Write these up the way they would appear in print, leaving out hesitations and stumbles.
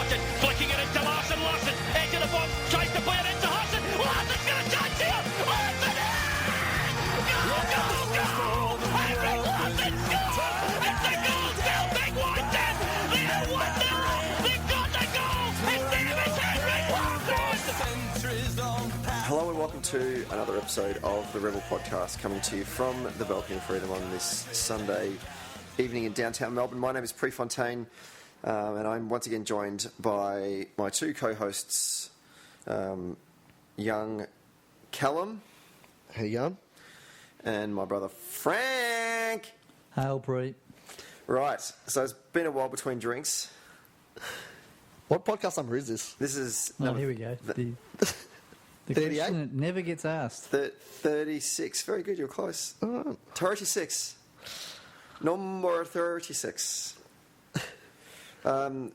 Larson, flicking it into Larson. Larson, edge of the box, tries to put it into Larson. Larson's going to touch here. Larson in! Goal, goal, goal! Henrik Larsson scores! It's a goal still, Big White Den! They're 1-0! They've got the goal! His name is Henrik Larsson! Hello and welcome to another episode of the Rhebel Phodcast, coming to you from the Balcony of Freedom on this Sunday evening in downtown Melbourne. My name is Fraaank, and I'm once again joined by my two co-hosts, young Callum. How you going? And my brother Frank. Hail, Pre. Right, so it's been a while between drinks. What podcast number is this? This is Oh, here we go. The 38? question that never gets asked. 36. Very good, you're close. 36. Number 36. That's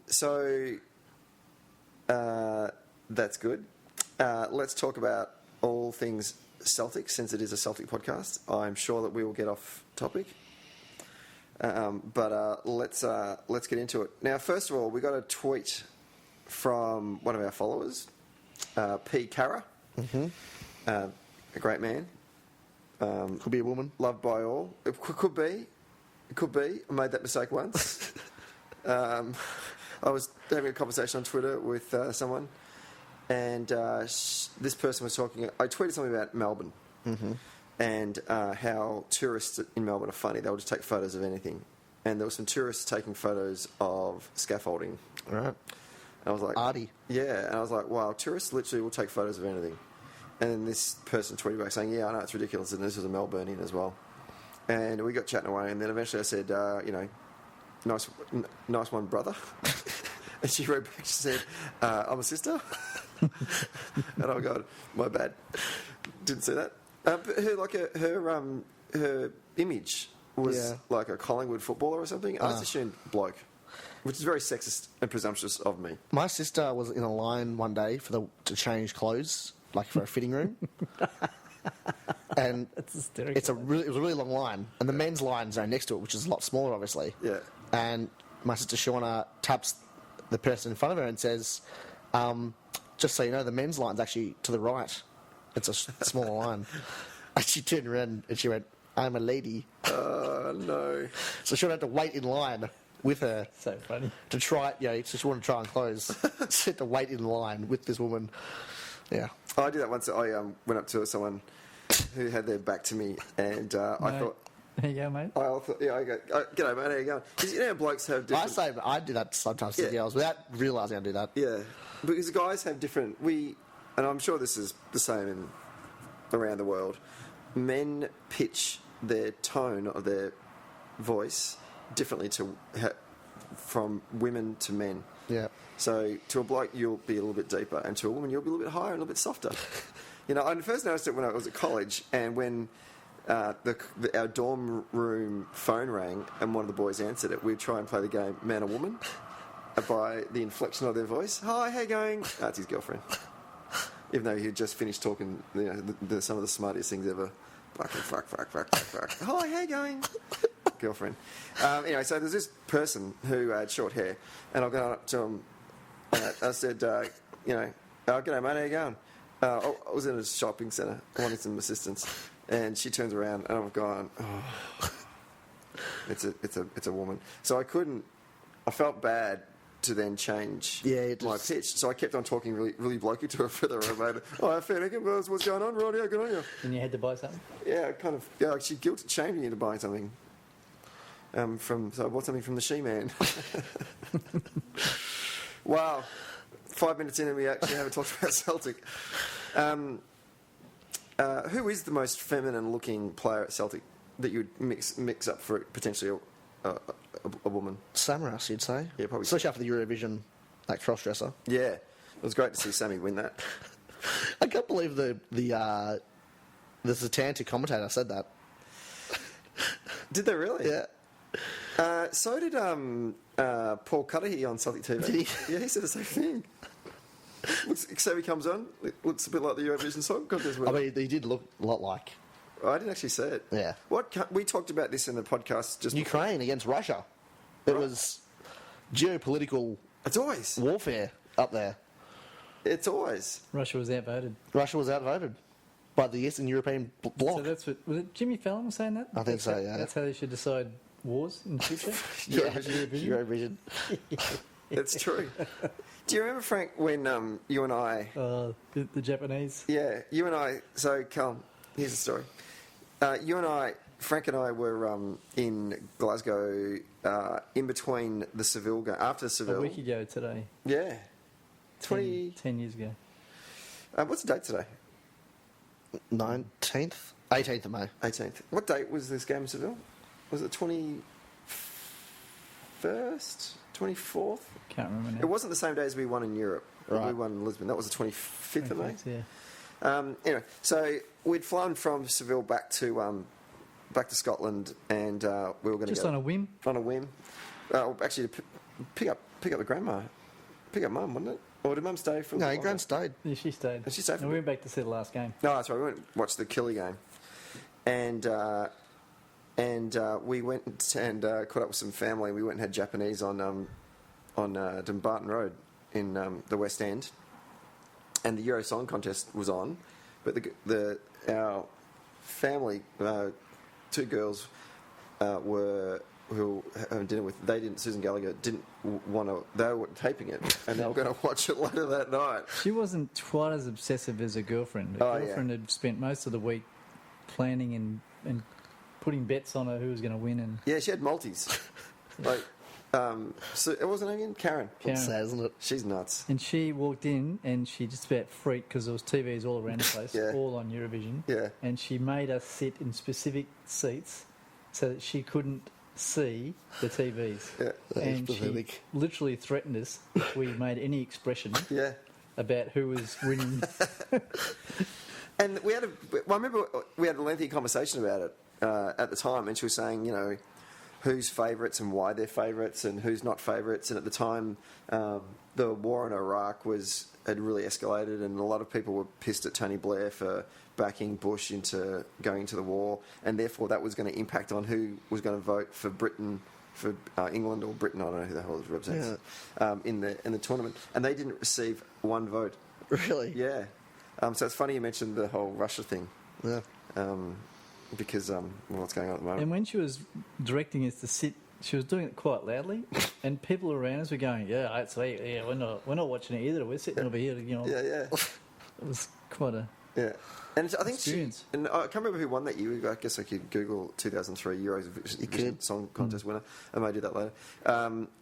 good. Let's talk about all things Celtic, since it is a Celtic podcast. I'm sure that we will get off topic. But let's get into it. Now, first of all, we got a tweet from one of our followers, P. Cara. A great man. Could be a woman. Loved by all. It could be. It could be. I made that mistake once. I was having a conversation on Twitter with someone, and this person was talking. I tweeted something about Melbourne and how tourists in Melbourne are funny. They'll just take photos of anything. And there were some tourists taking photos of scaffolding. All right. I was like, Arty. Yeah, and I was like, wow, tourists literally will take photos of anything. And then this person tweeted back saying, yeah, I know it's ridiculous, and this was a Melburnian as well. And we got chatting away, and then eventually I said, nice one, brother. And she wrote back, she said, I'm a sister. And I go, my bad. Didn't say that. But her image was like a Collingwood footballer or something. I just assumed bloke, which is very sexist and presumptuous of me. My sister was in a line one day to change clothes, like for a fitting room. And That's hysterical. it was a really long line, and the men's line's right next to it, which is a lot smaller, obviously. Yeah. And my sister Shauna taps the person in front of her and says, just so you know, the men's line's actually to the right. It's a smaller line. And she turned around and she went, I'm a lady. Oh, no. So she had to wait in line with her So funny. to try, so she wanted to try on clothes. She had to wait in line with this woman. Yeah. I did that once. I went up to someone who had their back to me, and I thought... There you go, mate. I thought, I go, g'day, mate, how you going? Because you know blokes have different... I do that sometimes to girls without realising I do that. Yeah, because guys have different... And I'm sure this is the same around the world. Men pitch their tone of their voice differently from women to men. Yeah. So to a bloke, you'll be a little bit deeper, and to a woman, you'll be a little bit higher and a little bit softer. I first noticed it when I was at college, and when our dorm room phone rang and one of the boys answered it, we'd try and play the game man or woman by the inflection of their voice. Hi, how you going? That's his girlfriend. Even though he'd just finished talking, some of the smartest things ever. Fuck. Hi, how you going? Girlfriend. Anyway, so there's this person who had short hair, and I got up to him, and I said, g'day, mate, how you going? I was in a shopping centre, wanting some assistance, and she turns around, and I'm going, oh, it's a woman. So I felt bad to then change my pitch. So I kept on talking really, really blokey to her further away. Oh, fair enough. What's going on? Right, yeah, good on you. And you had to buy something? Yeah, kind of. Yeah, she shamed me into buying something. So I bought something from the She-Man. Wow. 5 minutes in and we actually haven't talked about Celtic. Who is the most feminine-looking player at Celtic that you would mix up for potentially a woman? Samaras, you'd say. Yeah, probably. Especially after the Eurovision, that cross-dresser. Yeah. It was great to see Sammy win that. I can't believe the Zatanti commentator said that. Did they really? Yeah. So did Paul Cudahy on Celtic TV. Did he? Yeah, he said the same thing. So he comes on, it looks a bit like the Eurovision Song Contest. I mean, he did look a lot like. I didn't actually see it. Yeah. We talked about this in the podcast just Ukraine against Russia. It was geopolitical It's always. warfare up there. It's always. Russia was outvoted. Russia was outvoted by the Eastern European bloc. So that's what was it? Jimmy Fallon was saying that. I think so, yeah. That's how they should decide wars in the future. Eurovision. It's true. Do you remember, Frank, when you and I... The Japanese. Yeah, you and I... So, Callum, here's the story. You and I, Frank and I were in Glasgow in between the Seville game, after the Seville. A week ago today. Yeah. 10 years ago. What's the date today? 19th? 18th of May. 18th. What date was this game in Seville? Was it 21st? 24th? Can't remember now. It wasn't the same day as we won in Europe. Right. We won in Lisbon. That was the 25th of May. Yeah. Anyway, so we'd flown from Seville back to Scotland, and we were going to Just go on a whim. On a whim, actually to pick up the grandma, pick up Mum, wasn't it? Or did Mum stay for? No, Gran stayed. Yeah, she stayed. And she stayed for No, a we bit. went back to see the last game. No, that's right. We went and watched the Killy game, and we went and caught up with some family. We went and had Japanese on Dumbarton Road in the West End, and the Euro Song Contest was on, but our family, two girls who having dinner with, Susan Gallagher didn't want to, they were taping it, and they were going to watch it later that night. She wasn't quite as obsessive as her girlfriend. Her Oh, girlfriend had spent most of the week planning and putting bets on her who was going to win. And Yeah, she had multis. Like, so it wasn't again Karen. Karen. Sad, isn't it? She's nuts. And she walked in and she just about freaked because there was TVs all around the place, Yeah. all on Eurovision. Yeah. And she made us sit in specific seats so that she couldn't see the TVs. Yeah. That is And she pathetic. literally threatened us if we made any expression Yeah. about who was winning. And I remember we had a lengthy conversation about it at the time, and she was saying, you know, who's favourites and why they're favourites and who's not favourites. And at the time, the war in Iraq had really escalated, and a lot of people were pissed at Tony Blair for backing Bush into going into the war, and therefore that was going to impact on who was going to vote for Britain, for England or Britain, I don't know who the hell it represents, in the tournament. And they didn't receive one vote. Really? Yeah. So it's funny you mentioned the whole Russia thing. Yeah. Because what's going on at the moment. And when she was directing us to sit, she was doing it quite loudly, and people around us were going, "Yeah, that's right. Yeah, we're not watching it either. We're sitting over here, you know." Yeah, yeah. It was quite a Yeah. And I think experience. and I can't remember who won that year. I guess I could Google 2003 Eurovision Song Contest winner. I may do that later.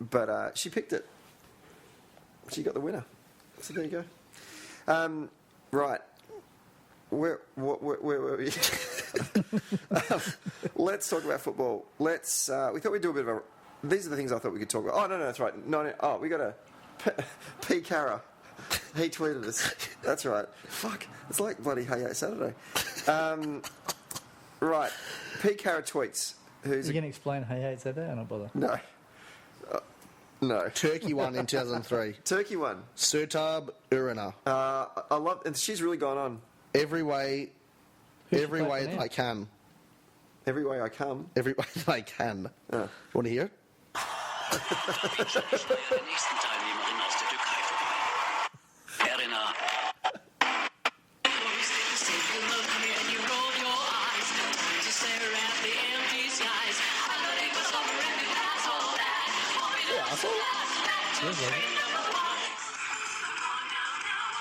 But she picked it. She got the winner. So there you go. Right. Where were we? Let's talk about football. We thought we'd do a bit of a... These are the things I thought we could talk about. Oh, no, that's right. No. Oh, we got a... P. Cara. He tweeted us. That's right. Fuck. It's like bloody Hey Hey Saturday. Right. P. Cara tweets. You going to explain Hey Hey Saturday or not bother? No. No. Turkey won in 2003. Turkey won. Sertab Urana. I love... And she's really gone on. Every way Who's she playing that now? I can. Every way I come. Every way that I can. Want to hear it? nächsten Teilnehmerin aus der Türkei vorbei. Erina.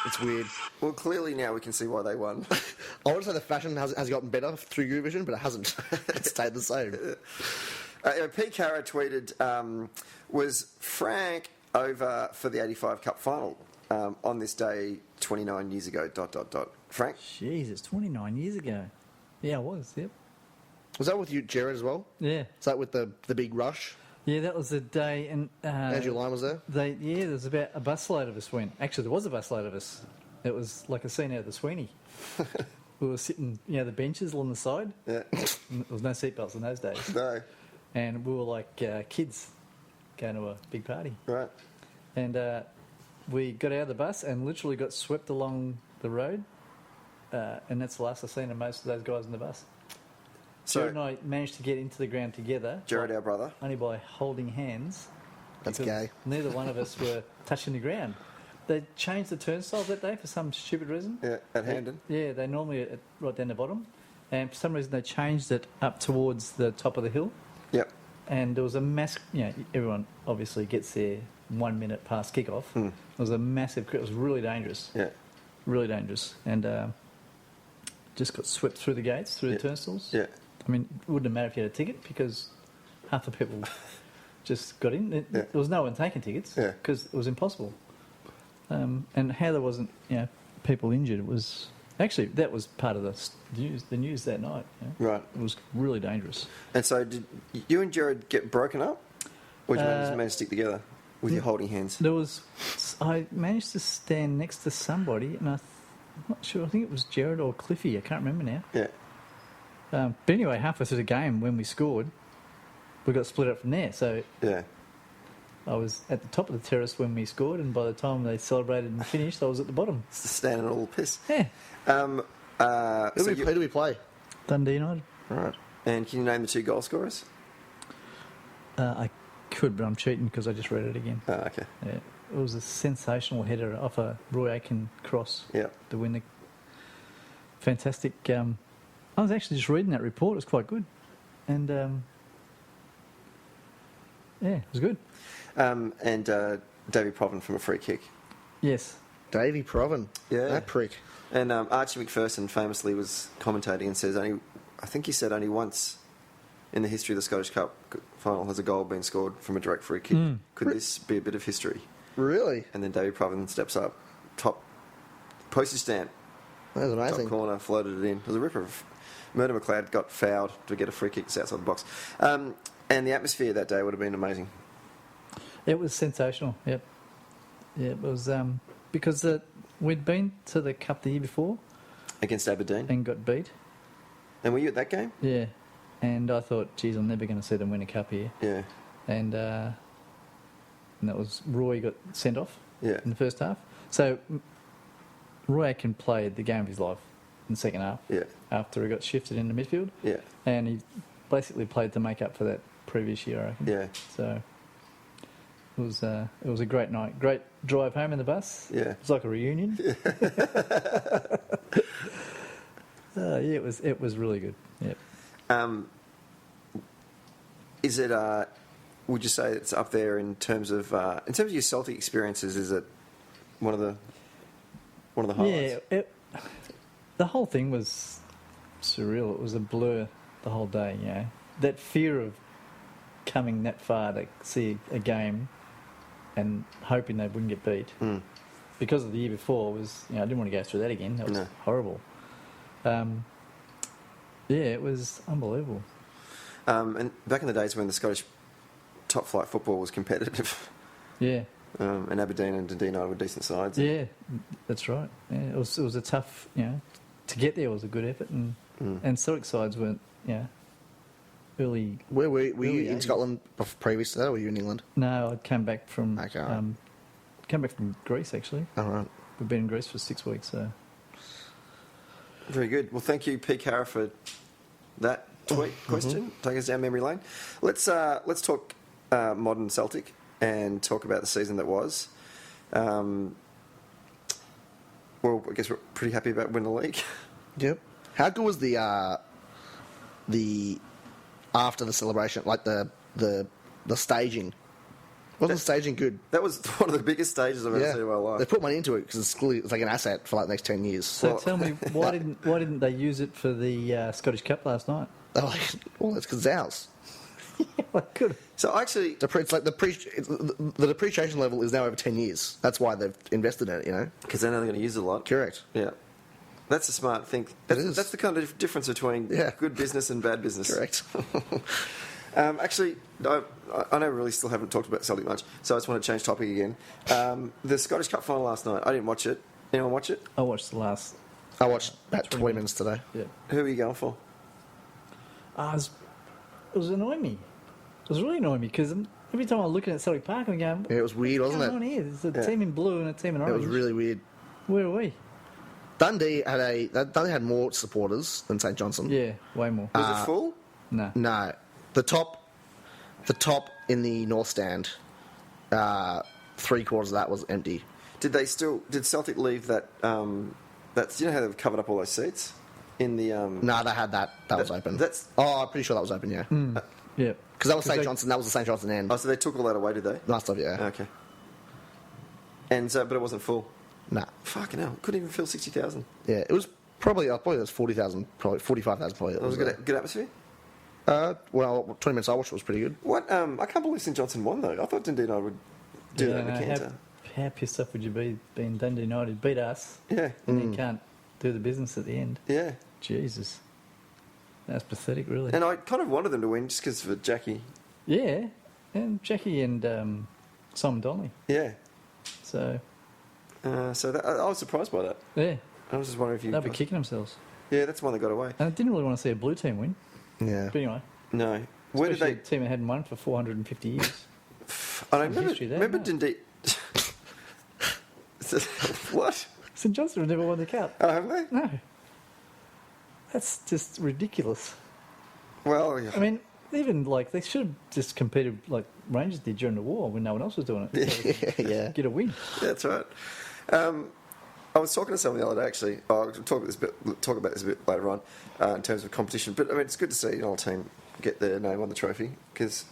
It's weird. Well, clearly now we can see why they won. I want to say the fashion has gotten better through Eurovision, but it hasn't. It's stayed the same. P. Cara tweeted, was Frank over for the 85 Cup final on this day 29 years ago, ... Frank? Jeez, it's 29 years ago. Yeah, I was, yep. Was that with you, Jared, as well? Yeah. Was that with the big rush? Yeah, that was the day. And Andrew Lyne was there? there was about a busload of us went. Actually, there was a busload of us. It was like a scene out of the Sweeney. We were sitting, the benches along the side. Yeah. And there was no seatbelts in those days. No. And we were like kids going to a big party. Right. And we got out of the bus and literally got swept along the road. And that's the last I've seen of most of those guys in the bus. So, Jared and I managed to get into the ground together. Jared, our brother. Only by holding hands That's because gay. neither one of us were touching the ground. They changed the turnstiles that day for some stupid reason. Yeah, at Hamden. Yeah, they normally are right down the bottom. And for some reason, they changed it up towards the top of the hill. Yep. And there was a mass, everyone obviously gets there 1 minute past kickoff. There was a massive, it was really dangerous. Yeah. Really dangerous. And just got swept through the gates, through the turnstiles. Yeah. I mean, it wouldn't have mattered if you had a ticket because half the people just got in. There was no one taking tickets because it was impossible. And how there wasn't, people injured, it was... Actually, that was part of the news that night. Right. It was really dangerous. And so did you and Jared get broken up? Or did you manage to stick together with your holding hands? I managed to stand next to somebody, and I'm not sure, I think it was Jared or Cliffy, I can't remember now. Yeah. But anyway, halfway through the game, when we scored, we got split up from there. So Yeah. I was at the top of the terrace when we scored, and by the time they celebrated and finished, I was at the bottom. It's standing a little piss. Yeah. Who do we play? Dundee United. Right. And can you name the 2 goal scorers? I could, but I'm cheating because I just read it again. Oh, okay. Yeah. It was a sensational header off a Roy Aitken cross Yeah. to win the fantastic... I was actually just reading that report. It was quite good. And, it was good. And Davey Provan from a free kick. Yes. Davey Provan. Yeah. That prick. And Archie McPherson famously was commentating and says I think he said only once in the history of the Scottish Cup final has a goal been scored from a direct free kick. Could this be a bit of history? Really? And then Davey Provan steps up, top postage stamp, That was top amazing. corner, floated it in. It was a ripper. Murder McLeod got fouled to get a free kick outside the box. And the atmosphere that day would have been amazing. It was sensational, yep. Yeah, it was because we'd been to the Cup the year before Against Aberdeen. and got beat. And were you at that game? Yeah. And I thought, geez, I'm never going to see them win a Cup here. Yeah. And that was Roy got sent off Yeah. in the first half. So Roy Aitken played the game of his life in the second half Yeah. after he got shifted into midfield. Yeah. And he basically played to make up for that previous year, I reckon. Yeah. So it was a great night. Great drive home in the bus. Yeah. It was like a reunion. It was really good. Yep. Is it? Would you say it's up there in terms of your Celtic experiences? Is it one of the highlights? Yeah. The whole thing was surreal. It was a blur the whole day. That fear of coming that far to see a game and hoping they wouldn't get beat because of the year before was I didn't want to go through that again. That was horrible. It was unbelievable. And back in the days when the Scottish top flight football was competitive, Yeah. and Aberdeen and Dundee United were decent sides. Yeah, that's right. Yeah, it was a tough, to get there was a good effort, and Celtic sides weren't, early. Where were you Early in 80s. Scotland previous to that, or were you in England? No, I'd come back from Okay, all right. Greece actually. All right. We've been in Greece for 6 weeks, so Very good. Well, thank you, P. Cara, for that tweet question. Take us down memory lane. Let's talk modern Celtic and talk about the season that was. Well, I guess we're pretty happy about winning the league. Yep. How good was the after the celebration, like the staging? Wasn't the staging good? That was one of the biggest stages I've ever seen in my life. They put money into it because it's like an asset for like the next 10 years. So tell me, why didn't they use it for the Scottish Cup last night? They're like, well, that's because it's ours. I could. So actually, It's like the depreciation level is now over 10 years. That's why they've invested in it, because they're only going to use it a lot. Correct. Yeah. That's a smart thing. is. That's the kind of difference between good business and bad business. Correct. Actually, I know we really still haven't talked about Celtic much, so I just want to change topic again. The Scottish Cup final last night, I didn't watch it. Anyone watch it? I watched the last. I watched about 20 minutes today. Yeah. Who are you going for? It was annoying me. It was really annoying me because every time I'm looking at Celtic Park, I'm going, Yeah, it was weird, what's wasn't going on it? here? There's a team in blue and a team in It orange. was really weird. Where are we? Dundee had more supporters than St Johnson. Yeah, way more. Was it full? No. No, the top in the north stand 3/4 of that was empty. Did Celtic leave that? That's, you know how they've covered up all those seats in the. No, they had that. That was open. I'm pretty sure that was open. Yeah, Yeah. because that was St Johnson. That was the St Johnson end. Oh, so they took all that away, did they? Must have, yeah. Okay. And so, but it wasn't full. Nah. Fucking hell! Couldn't even fill 60,000. Yeah, it was probably it was 40,000, probably 45,000. Probably. It was a good atmosphere. Well, 20 minutes I watched was pretty good. What? I can't believe St Johnson won though. I thought Dundee United would do that in the Canter. How pissed off would you be being Dundee United beat us Yeah. and then can't do the business at the end? Yeah. Jesus. That's pathetic, really. And I kind of wanted them to win just because of Jackie. Yeah. And Jackie and Simon Donnelly. Yeah. So, So I was surprised by that. yeah. I was just wondering if you. They'll be kicking themselves. Yeah, that's one that got away. And I didn't really want to see a blue team win. Yeah. But anyway. No. Where did Especially they? a team that hadn't won for 450 years. I don't history there, remember no. Dundee. What? St Johnson have never won the cup. Oh, have they? No. That's just ridiculous. Well, yeah. I mean, even like they should have just competed like Rangers did during the war when no one else was doing it. So they could Yeah. get a win. Yeah, that's right. I was talking to someone the other day, actually. I'll talk about this a bit later on in terms of competition. But I mean, it's good to see an old team get their name on the trophy because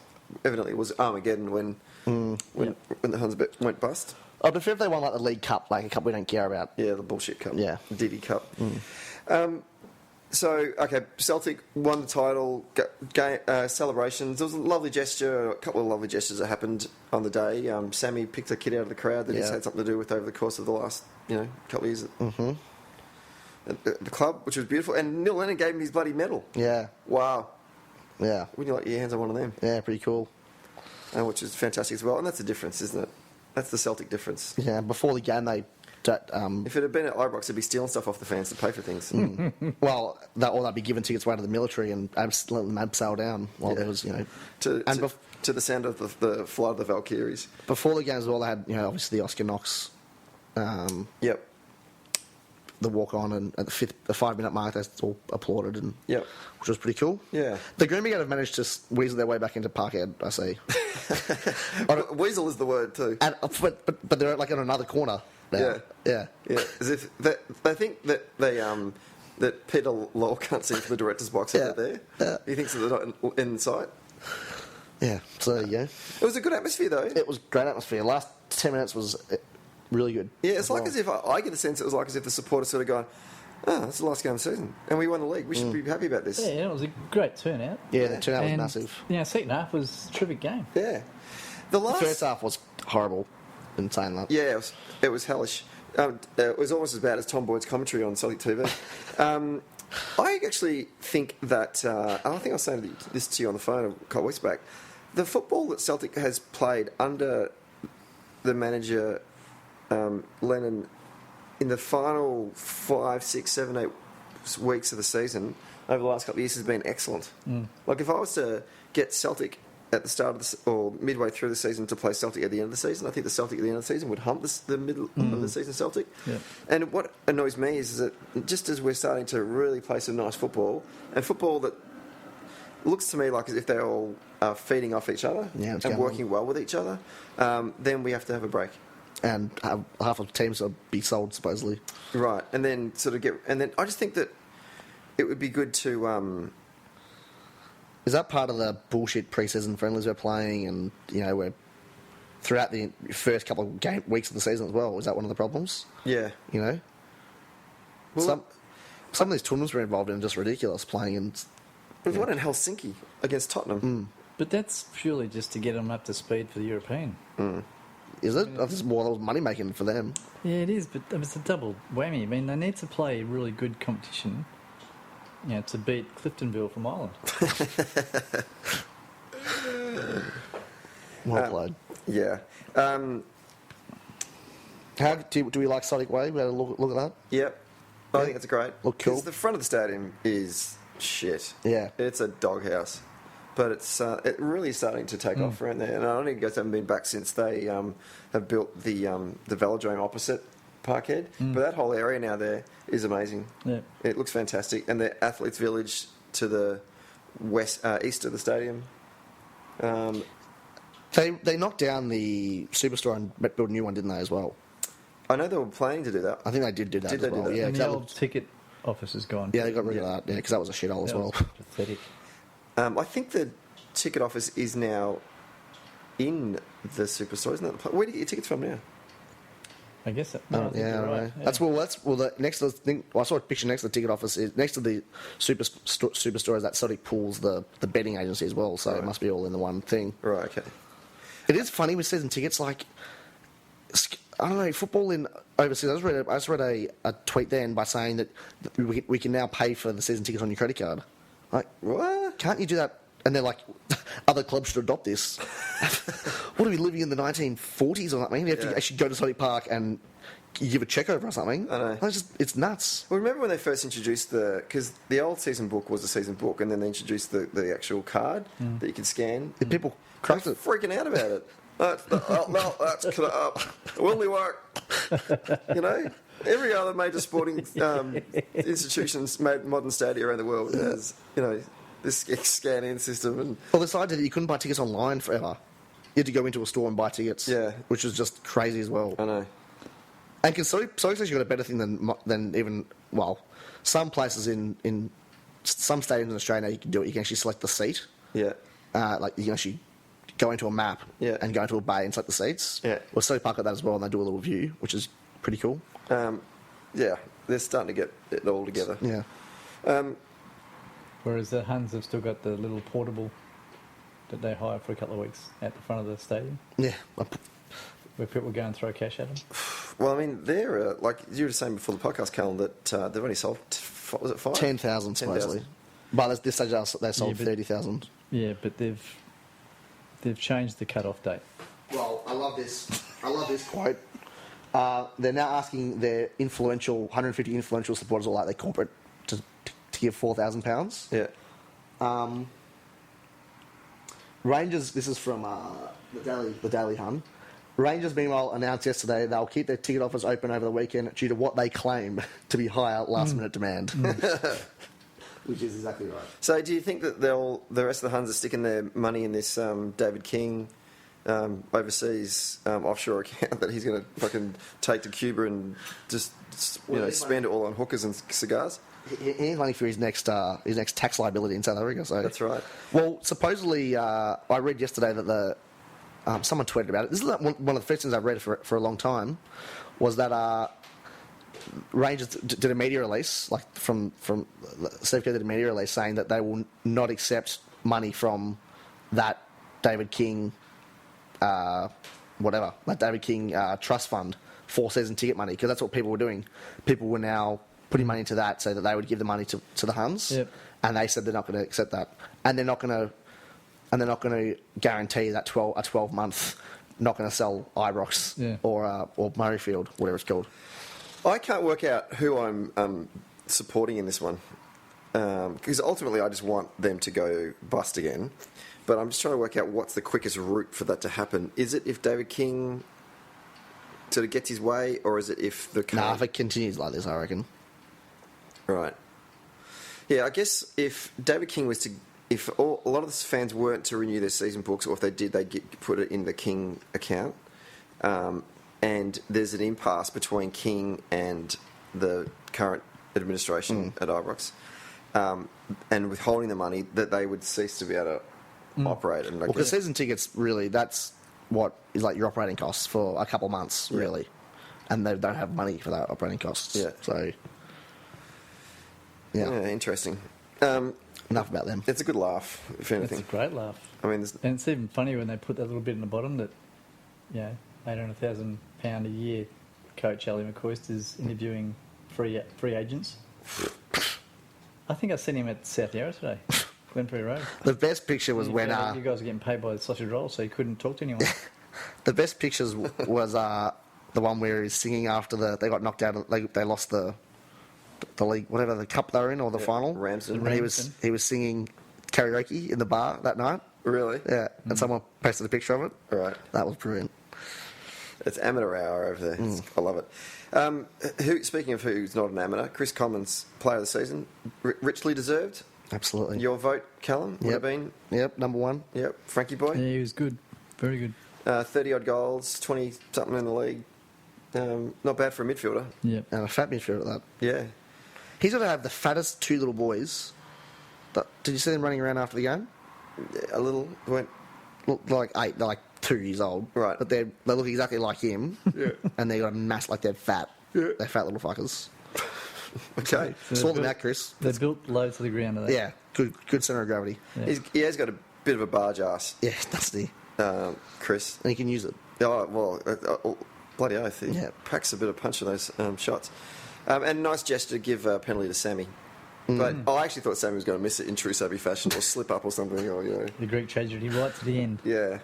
evidently it was Armageddon when the Huns went bust. I'd prefer if they won like the League Cup, like a cup we don't care about. Yeah, the bullshit cup. Yeah. Diddy Cup. So, okay, Celtic won the title, celebrations. There was a lovely gesture, a couple of lovely gestures that happened on the day. Sammy picked a kid out of the crowd that he's Yeah. had something to do with over the course of the last, couple of years at the club, which was beautiful. And Neil Lennon gave him his bloody medal. Yeah. Wow. Yeah. Wouldn't you like your hands on one of them? Yeah, pretty cool. Which is fantastic as well. And that's the difference, isn't it? That's the Celtic difference. Yeah, before the game they... If it had been at Ibrox, they'd be stealing stuff off the fans to pay for things. well, they'd be giving tickets away to the military and let them abseil down while there was, To the sound of the flight of the Valkyries. Before the game as well, they had, obviously the Oscar Knox, Yep. the walk on, and at the 5-minute mark, they all applauded, and Yep. which was pretty cool. Yeah. The Green Brigade have managed to weasel their way back into Parkhead, I see. Weasel is the word too. And, but they're like in another corner now. Yeah. As if they think that that Peter Law can't see into the director's box if they're there. Yeah. He thinks that they're not in sight. Yeah, so there you go. It was a good atmosphere though. It was great atmosphere. Last 10 minutes was really good. Yeah, it's like as if I get the sense it was like as if the supporters sort of going, "Oh, that's the last game of the season, and we won the league. We should be happy about this." Yeah, it was a great turnout. Yeah, the turnout was And, massive. Second half was a terrific game. Yeah. The The first half was horrible in saying that. Yeah, it was hellish. It was almost as bad as Tom Boyd's commentary on Celtic TV. I actually think that, I think I was saying this to you on the phone a couple of weeks back, the football that Celtic has played under the manager, Lennon, in the final 5, 6, 7, 8 weeks of the season over the last couple of years has been excellent. Like if I was to get Celtic at the start of or midway through the season to play Celtic at the end of the season, I think the Celtic at the end of the season would hump the middle of the season Celtic. Yeah. And what annoys me is that just as we're starting to really play some nice football, and football that looks to me like as if they're all feeding off each other Yeah, it's and going working well with each other, then we have to have a break. And half of the teams will be sold, supposedly. Right, and then I just think that it would be good to... Is that part of the bullshit pre-season friendlies we're playing, and we're throughout the first couple of weeks of the season as well? Is that one of the problems? Yeah. Well, some of these tournaments we're involved in are just ridiculous. Playing in. We've won in Helsinki against Tottenham. But that's purely just to get them up to speed for the European. Is it? I think it's more money making for them. Yeah, it is, but it's a double whammy. I mean, they need to play really good competition, to beat Cliftonville from Ireland. Well played. Yeah. How do we like Celtic Way? We had a look at that. Yep. I think it's great. Look cool. 'Cause the front of the stadium is shit. Yeah. It's a doghouse. But it really is starting to take off around there. And I don't think you guys haven't been back since they have built the velodrome opposite Parkhead. But that whole area now there is amazing. Yeah. It looks fantastic. And the Athletes Village to the east of the stadium. They knocked down the Superstore and built a new one, didn't they, as well? I know they were planning to do that. I think they did do that Did as they do well. that? Yeah, and 'cause the that old looked- ticket office is gone. yeah, they got rid of that. Yeah, because that was a shithole as That well. was pathetic. I think the ticket office is now in the Superstore, isn't it? Where do you get your tickets from now? I guess. I think Yeah, you're I right. know. Yeah. That's the next to the thing. Well, I saw a picture next to the ticket office. Is next to the Superstore is that Celtic Pools, the betting agency as well. So it must be all in the one thing. Right, okay. It is funny with season tickets. Like, I don't know, football in overseas. I just read a tweet then by saying that we can now pay for the season tickets on your credit card. Like, What? can't you do that? And they're like, other clubs should adopt this. What are we living in the 1940s or something? You have to actually go to Celtic Park and you give a check over or something. I know. It's nuts. Well, remember when they first introduced because the old season book was a season book, and then they introduced the actual card that you could scan. And people I cracked was it. freaking out about it. No, that's it will only work. You know, every other major sporting institution's made modern stadia around the world has, this scan-in system. And Well, this idea that you couldn't buy tickets online forever. You had to go into a store and buy tickets. Yeah. Which was just crazy as well. I know. And because Sonic's actually got a better thing than even, well, some places in some stadiums in Australia you can do it. You can actually select the seat. Yeah. Like you can actually go into a map and go into a bay and select the seats. Yeah. Well, Celtic Park got that as well, and they do a little view, which is pretty cool. Yeah, they're starting to get it all together. Yeah. Whereas the Huns have still got the little portable that they hire for a couple of weeks at the front of the stadium, Yeah. where people go and throw cash at them. Well, I mean, they're like you were saying before the podcast, Callum, that they've only sold, was it 5? 10,000 supposedly. But at this stage, they sold but- 30,000. Yeah, but they've changed the cut-off date. Well, I love this quote. They're now asking their 150 influential supporters, or like their corporate, to give £4,000. Yeah. Rangers, this is from the Daily Hun. Rangers, meanwhile, announced yesterday they'll keep their ticket office open over the weekend due to what they claim to be higher last-minute demand. Which is exactly right. So, do you think that the rest of the Huns are sticking their money in this David King overseas offshore account that he's going to fucking take to Cuba and just spend it all on hookers and cigars? He needs money for his next tax liability in South Africa. So That's right. Well, supposedly, I read yesterday that someone tweeted about it. This is one of the first things I've read for a long time, was that Rangers did a media release, like from Steve Kerr did a media release saying that they will not accept money from that David King, that David King trust fund for season ticket money, because that's what people were doing. People were now putting money into that so that they would give the money to the Huns, Yep. and they said they're not going to accept that, and they're not going to guarantee that 12-month not going to sell Ibrox or Murrayfield, whatever it's called. I can't work out who I'm supporting in this one, because ultimately I just want them to go bust again. But I'm just trying to work out what's the quickest route for that to happen. Is it if David King sort of gets his way, or is it if the If it continues like this, I reckon. Right. Yeah, I guess if David King was to, if a lot of the fans weren't to renew their season books, or if they did, they'd put it in the King account. And there's an impasse between King and the current administration at Ibrox, and withholding the money, that they would cease to be able to operate. And Because season tickets, really, that's what is like your operating costs for a couple of months, really. And they don't have money for that operating costs. Yeah. So, yeah. Interesting. Enough about them. It's a good laugh, if It's anything. a great laugh. I mean, there's, And it's even funny when they put that little bit in the bottom that, £800,000 a year coach Ali McCoist is interviewing free agents. I think I seen him at South Yarra today, Glenferrie Road. The best picture was You when... found out you guys are getting paid by the sausage roll, so he couldn't talk to anyone. The best pictures was the one where he's singing after they got knocked out. They lost the league, whatever the cup they were in, or the final. Ramsden. And he was singing karaoke in the bar that night. Really? Yeah, and someone posted a picture of it. Right. That was brilliant. It's amateur hour over there. I love it. Speaking of who's not an amateur, Chris Commons, player of the season, richly deserved. Absolutely. Your vote, Callum, would have been. Yep, number one. Yep, Frankie boy. Yeah, he was good. Very good. 30-odd goals, 20-something in the league. Not bad for a midfielder. Yeah. And a fat midfielder at that. Yeah. He's going to have the fattest two little boys. Did you see them running around after the game? A little. Went, Look like 8, they're like 2 years old. Right. But they look exactly like him. Yeah. And they got a mass, like they're fat. Yeah. They're fat little fuckers. okay. So Sort them they're out, Chris. They're built low to the ground, are they? Yeah, good centre of gravity. Yeah. He has got a bit of a barge ass, Yeah, dusty. Chris. And he can use it. Oh, well, bloody oath. He Yeah. packs a bit of punch in those shots. And nice gesture to give a penalty to Sammy. But I actually thought Sammy was going to miss it in true Sabi fashion or slip up or something. Or, The Greek tragedy right to the end. Yeah.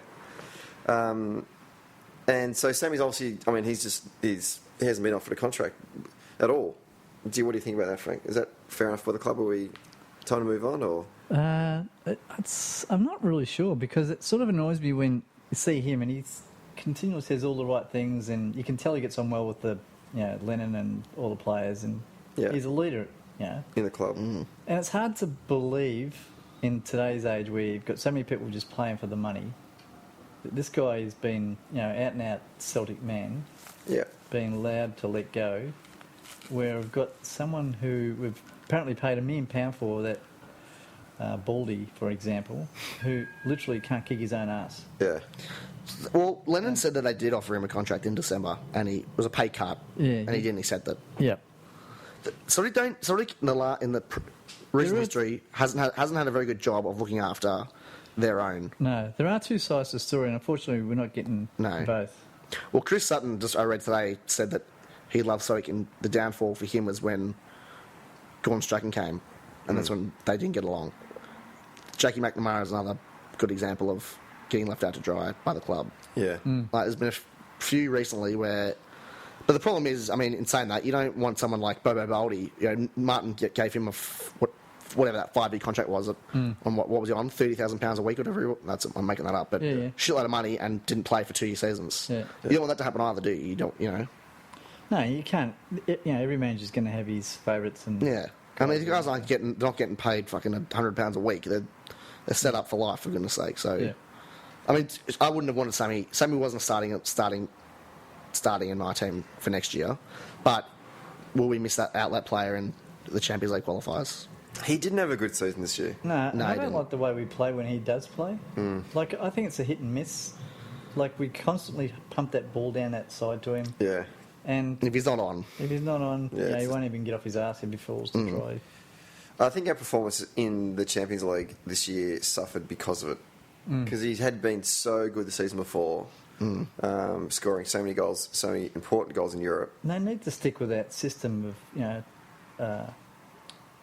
And so Sammy's obviously, I mean, he hasn't been offered a contract at all. What do you think about that, Frank? Is that fair enough for the club? Are we time to move on, or? I'm not really sure, because it sort of annoys me when you see him and he continually says all the right things, and you can tell he gets on well with the, Lennon and all the players, and Yeah. he's a leader, In the club. And it's hard to believe in today's age where you've got so many people just playing for the money, that this guy has been, out and out Celtic man, Yeah. being allowed to let go, where we've got someone who we've apparently paid £1 million for, that Baldy, for example, who literally can't kick his own ass. Yeah. Well, Lennon said that they did offer him a contract in December, and he was a pay cut, Yeah, and he didn't accept it. Yeah. Sorry, in the recent history hasn't had a very good job of looking after their own. No, there are two sides to the story, and unfortunately, we're not getting No. both. Well, Chris Sutton, I read today, said that he loved Stoic, and the downfall for him was when Gordon Strachan came, and that's when they didn't get along. Jackie McNamara is another good example of getting left out to dry by the club. Yeah. Like, there's been a few recently where... But the problem is, I mean, in saying that, you don't want someone like Bobo Baldy. Martin gave him whatever that 5-year contract was. On what was he on? £30,000 a week, or whatever. I'm making that up, but Yeah. shitload of money, and didn't play for 2-year seasons. Yeah. You don't want that to happen either, do you? You don't. No, you can't. Every manager's going to have his favourites, and Yeah. I mean, these guys aren't not getting paid fucking £100 a week. They're set up for life, for goodness sake. So, Yeah. I mean, I wouldn't have wanted Sammy. Sammy wasn't starting in my team for next year, but will we miss that outlet player in the Champions League qualifiers? He didn't have a good season this year. No, No, I he don't didn't. like the way we play when he does play. Like, I think it's a hit and miss. Like, we constantly pump that ball down that side to him, Yeah. and If he's not on, if he's not on, Yeah, he it's- won't even get off his ass if he falls to try. I think our performance in the Champions League this year suffered because of it. Because he had been so good the season before, scoring so many goals, so many important goals in Europe. And they need to stick with that system of,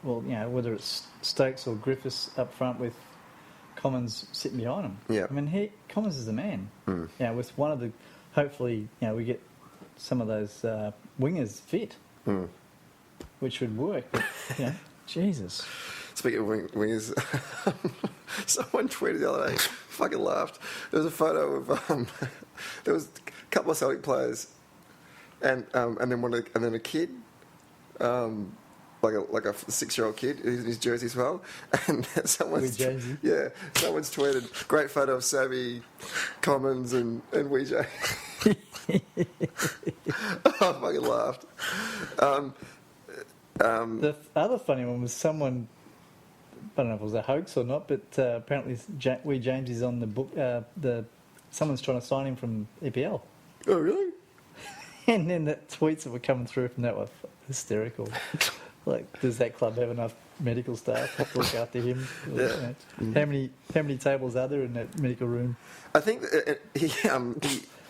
whether it's Stokes or Griffiths up front with Commons sitting behind him. Yeah. I mean, Commons is the man. With one of the, hopefully, we get some of those wingers fit, which would work. But, Jesus. Speaking of wingers, someone tweeted the other day, fucking laughed. There was a photo of there was a couple of Celtic players, and then a kid, like a 6-year-old kid in his jersey as well, and someone's Wee Jonesy. someone's tweeted great photo of Sammy, Commons, and Weejay. I fucking laughed. The other funny one was someone, I don't know if it was a hoax or not, but apparently Wee James is on the book. Someone's trying to sign him from EPL. Oh, really? And then the tweets that were coming through from that were hysterical. Like, does that club have enough medical staff to look after him? Yeah. How many tables are there in that medical room? I think he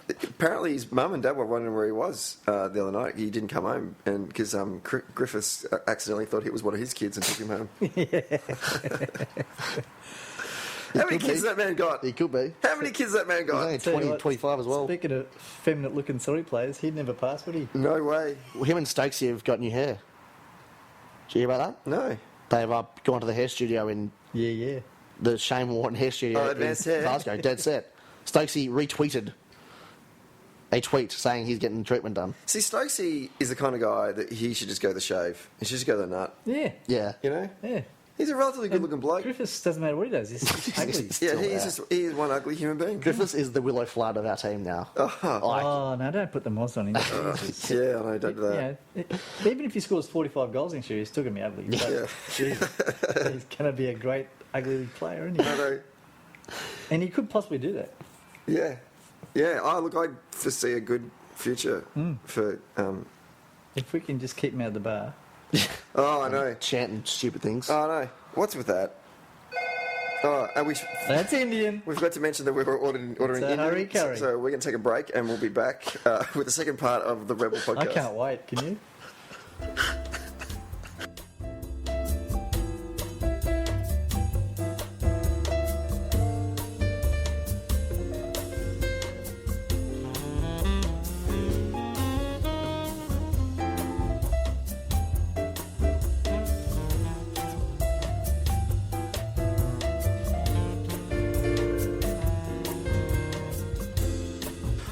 apparently his mum and dad were wondering where he was the other night. He didn't come home, and because Griffiths accidentally thought he was one of his kids and took him home. How many kids that man got? he could be. How many kids that man He's only got? Tell you 20, what, 25 as well. Speaking of feminine-looking Celtic players, he'd never pass, would he? No way. Well, him and Stokesy have got new hair. Did you hear about that? No. They've gone to the hair studio in Yeah. the Shane Warne hair studio in Advanced hair. Glasgow. Dead set. Stokesy retweeted a tweet saying he's getting treatment done. See, Stokesy is the kind of guy that he should just go the shave. He should just go the nut. Yeah. Yeah. You know? Yeah. He's a relatively good-looking bloke. Griffiths doesn't matter what he does. He's ugly. Yeah, he is one ugly human being. Griffiths is the Willow Flood of our team now. Oh, no, don't put the mods on him. Jesus. Yeah, I know, don't do that. Even if he scores 45 goals next year, he's still going to be ugly. But, Yeah. Jesus, he's going to be a great ugly player, isn't he? I know. And he could possibly do that. Yeah. Yeah, I foresee a good future for... If we can just keep him out of the bar. Oh, I know. Chanting stupid things. Oh, no. What's with that? Oh, and That's Indian. we forgot to mention that we were ordering It's a Indian, hurry curry. so we're going to take a break and we'll be back with the second part of the Rhebel Podcast. I can't wait. Can you?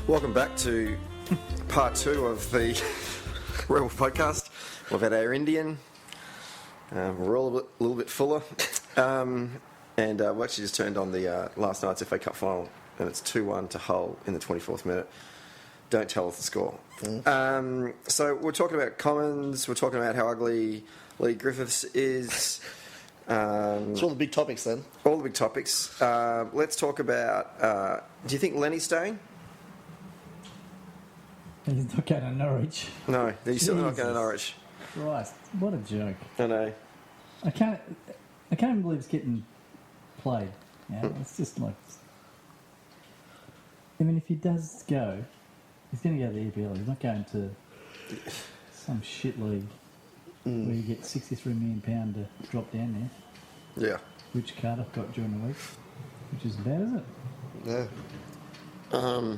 Welcome back to part 2 of the Rhebel Podcast. We've had our Indian. We're all a little bit fuller. And we actually just turned on the last night's FA Cup final, and it's 2-1 to Hull in the 24th minute. Don't tell us the score. So we're talking about Commons. We're talking about how ugly Lee Griffiths is. It's all the big topics then. All the big topics. Let's talk about... do you think Lenny's staying? He's not going to Norwich. No, he's still not going to Jesus. Norwich. Christ, what a joke. I know. I can't even believe it's getting played. Yeah, it's just like... I mean, if he does go, he's going to go to the EPL. He's not going to some shit league where you get £63 million to drop down there, Yeah. which Cardiff got during the week, which is bad, isn't it? Yeah.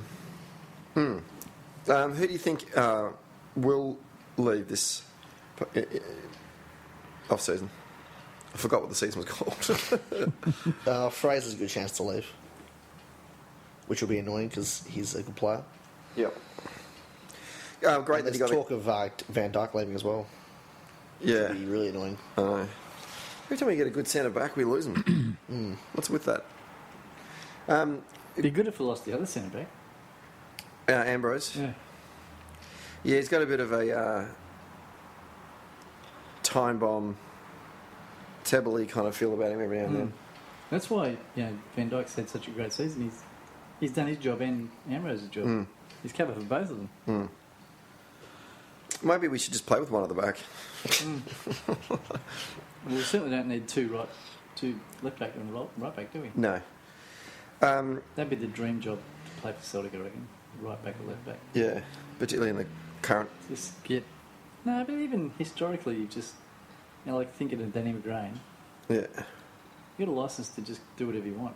Who do you think will leave this off-season? I forgot what the season was called. Fraser's a good chance to leave, which will be annoying because he's a good player. Yep. Great that he There's got talk of Van Dijk leaving as well. Yeah. It'd be really annoying. I know. Every time we get a good centre back, we lose him. What's with that? It'd be good if we lost the other centre back. Ambrose. Yeah. Yeah, he's got a bit of a time bomb, Tebbley kind of feel about him every now and then. That's why Van Dijk's had such a great season. He's done his job and Amrose's job. He's covered for both of them. Maybe we should just play with one at the back. Well, we certainly don't need two left back and right back, do we? No. That'd be the dream job to play for Celtic, I reckon. Right back or left back. Yeah, particularly in the current... Just get... No, but even historically, you just... like thinking of Danny McGrain, Yeah. you got a licence to just do whatever you want.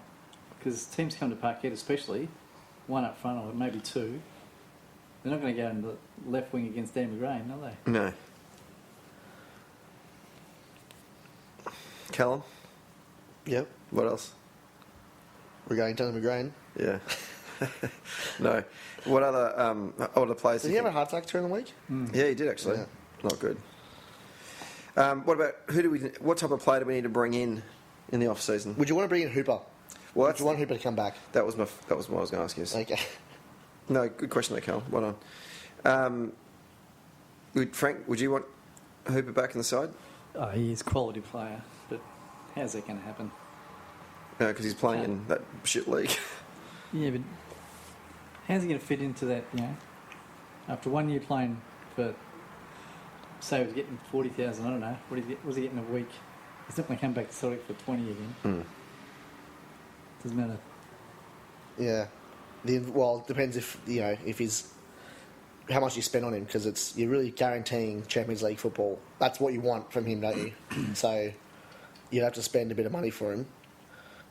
Because teams come to Parkhead, especially, one up front or maybe two, they're not going to go in the left wing against Danny McGrain, are they? No. Callum? Yep. What else? Regarding Tony McGrain. Yeah. No. What other players? Did he have a heart attack during the week? Yeah, he did actually. Yeah. Not good. What about what type of player do we need to bring in the off season? Would you want to bring in Hooper? Well, Would you want Hooper to come back? that was what I was going to ask you. Okay. No, good question there, Cal. Well done. Frank, would you want Hooper back in the side? Oh, he is a quality player, but how's that going to happen? No, because he's playing in that shit league. Yeah, but how's he going to fit into that, after 1 year playing for, say he was getting 40,000, I don't know, what was he getting a week? He's not going to come back to Celtic for 20 again. Doesn't matter. Yeah. Well, it depends if he's how much you spend on him, because you're really guaranteeing Champions League football. That's what you want from him, don't you? So you'd have to spend a bit of money for him.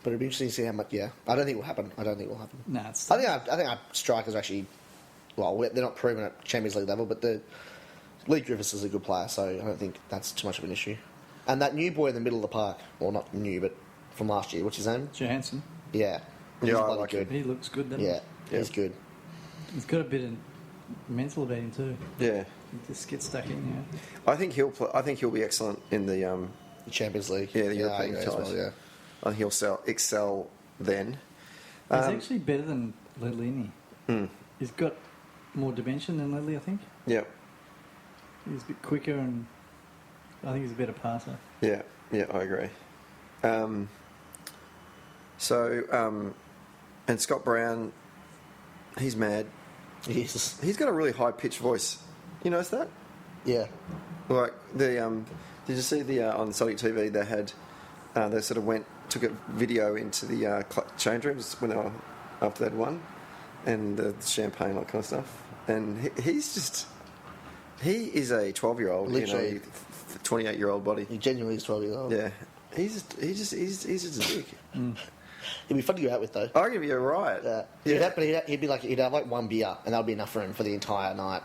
But it'd be interesting to see how much. Yeah, I don't think it will happen. No, it's... I think our strikers are actually, well, they're not proven at Champions League level, but Lee Griffiths is a good player, so I don't think that's too much of an issue. And that new boy in the middle of the park, well, not new, but from last year, what's his name? Johansson. Yeah. Yeah, I bloody like good. He looks good, doesn't Yeah, he's good. he? He's got a bit of mental about him too. Yeah. He just gets stuck in, I think he'll be excellent in the The Champions League. Yeah, the European I agree as ties. well, yeah. I think he'll excel then. He's actually better than Ledley, isn't he? He's got more dimension than Ledley, I think. Yeah, He's a bit quicker and I think he's a better passer. yeah, I agree. And Scott Brown, he's mad. He's, He's got a really high pitched voice. You notice that? yeah. Like did you see the on Celtic TV they had they sort of took a video into the change rooms when they were after they'd won, and the champagne, that kind of stuff. And he is a 12-year-old in Literally. a 28-year-old body. He genuinely is 12 years old. Yeah, he's just a dick. He'd be fun to go out with, though. I'll give you a riot. Yeah. He'd have like one beer, and that would be enough for him for the entire night.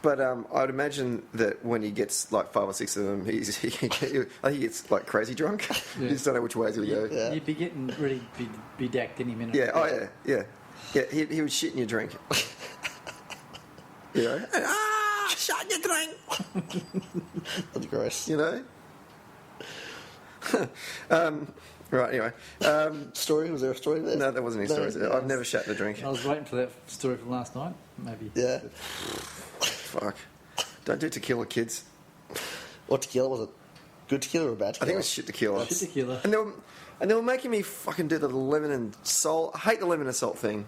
But I'd imagine that when he gets like 5 or 6 of them, I think he gets like crazy drunk. You just don't know which ways he'll go. Yeah. You'd be getting ready to be dacked any minute. Yeah, oh yeah. He would shit in your drink. You know? Shit in your drink. That's gross. You know? Right, anyway. Story? Was there a story there? No, there wasn't any stories there. No. I've never shat in a drink. I was waiting for that story from last night, maybe. Yeah. Fuck. Don't do tequila, kids. What tequila was it? Good tequila or bad tequila? I think it was shit tequila. Shit tequila. And they were making me fucking do the lemon and salt. I hate the lemon and salt thing.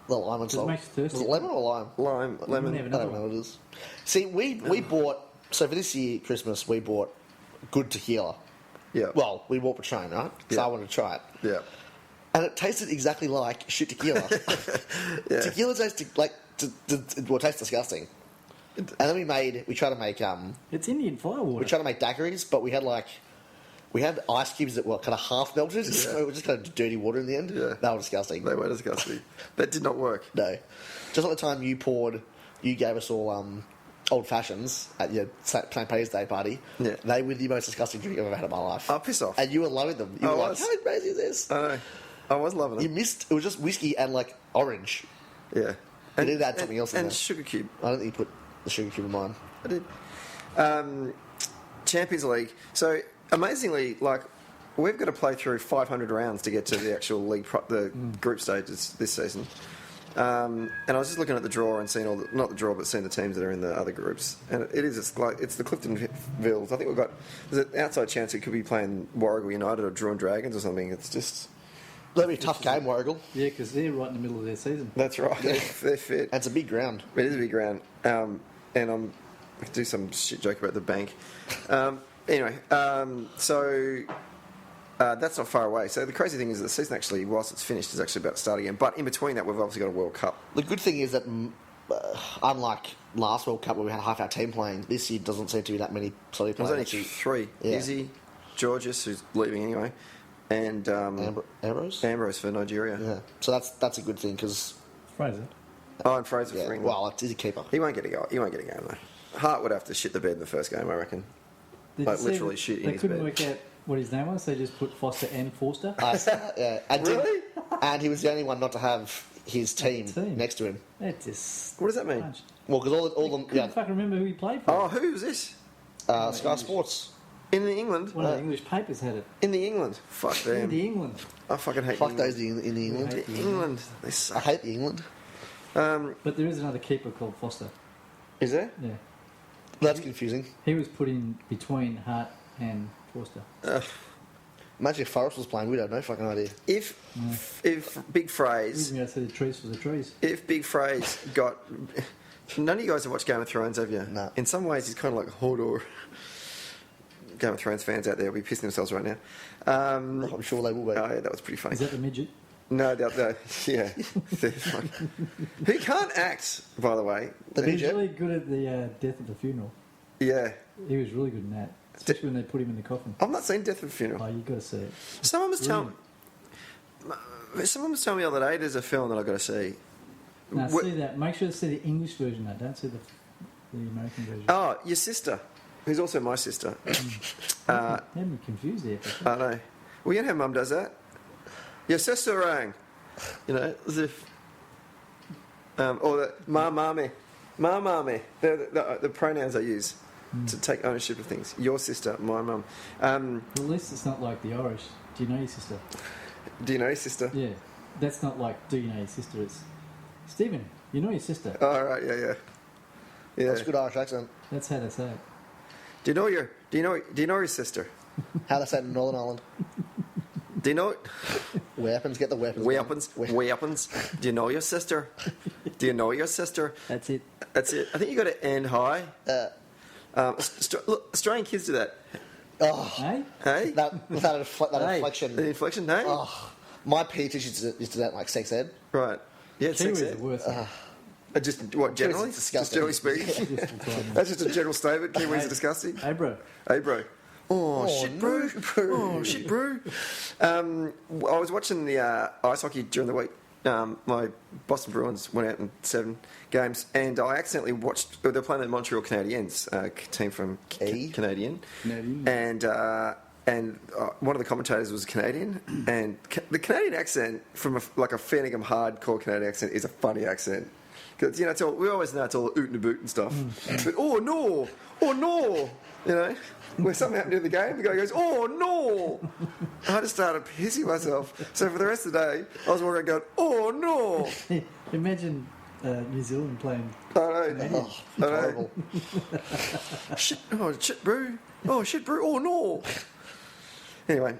The lime and Does it salt. make you thirsty? Was it lemon or lime? Lime, lemon. never I know. don't know what it is. See, we bought... So for this year, Christmas, we bought good tequila. Yeah. Well, we bought Patron, right? So Yeah. I wanted to try it. Yeah. And it tasted exactly like shit tequila. Yeah. Tequila tastes like... Well, it tastes disgusting. And then we tried to make... It's Indian firewater. We tried to make daiquiris, but we had ice cubes that were kind of half melted, so it was just kind of dirty water in the end. Yeah. They were disgusting. They were disgusting. That did not work. No. Just like the time you gave us all old fashions at your St. Patty's Day party. Yeah. They were the most disgusting drink I've ever had in my life. Oh, piss off. And you were loving them. You I were like, was. how crazy is this? I know. I was loving You it. missed, it was just whiskey and like orange. Yeah. You did add something else in and there. sugar cube. I don't think you put the sugar cube in mine. I did. Champions League. So amazingly, like we've got to play through 500 rounds to get to the actual league, the group stages this season. And I was just looking at the draw and seeing not the draw, but seeing the teams that are in the other groups. And it's the Clifton Villes. I think there's an outside chance it could be playing Warragul United or Drawn Dragons or something. It's just. That'd be a tough game, Warragul. Yeah, because they're right in the middle of their season. That's right. They're fit. And it's a big ground. It is a big ground. And I could do some shit joke about the bank. Anyway, so that's not far away. So the crazy thing is the season actually, whilst it's finished, is actually about to start again. But in between that, we've obviously got a World Cup. The good thing is that, unlike last World Cup where we had half our team playing, this year doesn't seem to be that many solid There's players. only 3. Yeah. Izzy, Georges, who's leaving anyway, and Ambrose? Ambrose for Nigeria. Yeah. So that's a good thing because, Fraser. Oh, and Fraser for England. well, he's a keeper. He won't get a go. He won't get a game though. Hart would have to shit the bed in the first game, I reckon. Did Like, you see literally that shit in They his couldn't bed. work out what his name was. They just put Foster and Forster. Yeah. And Really? and he was the only one not to have his team next to him. That just. What does that mean? punched. Well, because all them, Couldn't fucking remember who he played for. Oh, who was this? Sky Sports. In the England? One of the English papers had it. In the England? Fuck In them. the England. I fucking hate Fuck England. those in the England. hate The England. They I suck. hate the England. But there is another keeper called Foster. Is there? Yeah. That's confusing. He was put in between Hart and Forster. Imagine if Forrest was playing. We'd have no fucking idea. If Big Phrase, Even though I said the trees for the trees. if Big Phrase got, none of you guys have watched Game of Thrones, have you? No. In some ways, he's kind of like Hodor. Game of Thrones fans out there will be pissing themselves right now. I'm sure they will be. Oh yeah, that was pretty funny. Is that the midget? No, yeah. Who can't act, by the way? The He was midget? really good at the death at the funeral. Yeah. He was really good in that. Especially when they put him in the coffin. I've not seen Death of a Funeral. Oh, you got to see it. Someone was telling me the other day there's a film that I've got to see. Now, Wh- see that. Make sure to see the English version, though. Don't see the American version. Oh, your sister, who's also my sister. Had me confused there. For I know. Well, you know how Mum does that. Your sister rang. You know, as if. Or the ma mami. They're the pronouns I use. to take ownership of things. Your sister, my mum. Well, at least it's not like the Irish. Do you know your sister? Do you know your sister? Yeah. That's not like, do you know your sister? It's, Stephen, you know your sister. Oh, right, yeah. That's a good Irish accent. That's how they say it. Do you know your sister? How they say it in Northern Ireland. Do you know Weapons, get the weapons. weapons? Do you know your sister? Do you know your sister? That's it. That's it. I think you got to end high. Look, Australian kids do that. Oh, Hey? Hey, that Hey. inflection. the inflection. Hey, Oh, my PE teacher used to do that like sex ed. right. Yeah, it's sex Kiwis are ed. worse. Just what generally? Kiwis are Just generally disgusting. speaking. Just to try and- That's just a general statement. Kiwis are disgusting. Hey, bro. Hey, bro. Oh, shit, bro. no, bro. Oh, shit, bro. I was watching the ice hockey during the week. My Boston Bruins went out in 7 games, and I accidentally watched. They're playing the Montreal Canadiens, a team from Canadian. And one of the commentators was Canadian, and the Canadian accent, from a Fairningham hardcore Canadian accent, is a funny accent. Because, you know, we always know it's all oot and a boot and stuff. But, oh no, you know, where something happened in the game, the guy goes, oh no. I just started pissing myself. So for the rest of the day, I was walking around going, oh no. Imagine New Zealand playing. I know. Oh, horrible. Shit, bro. Oh, shit, bro. Oh no. Anyway,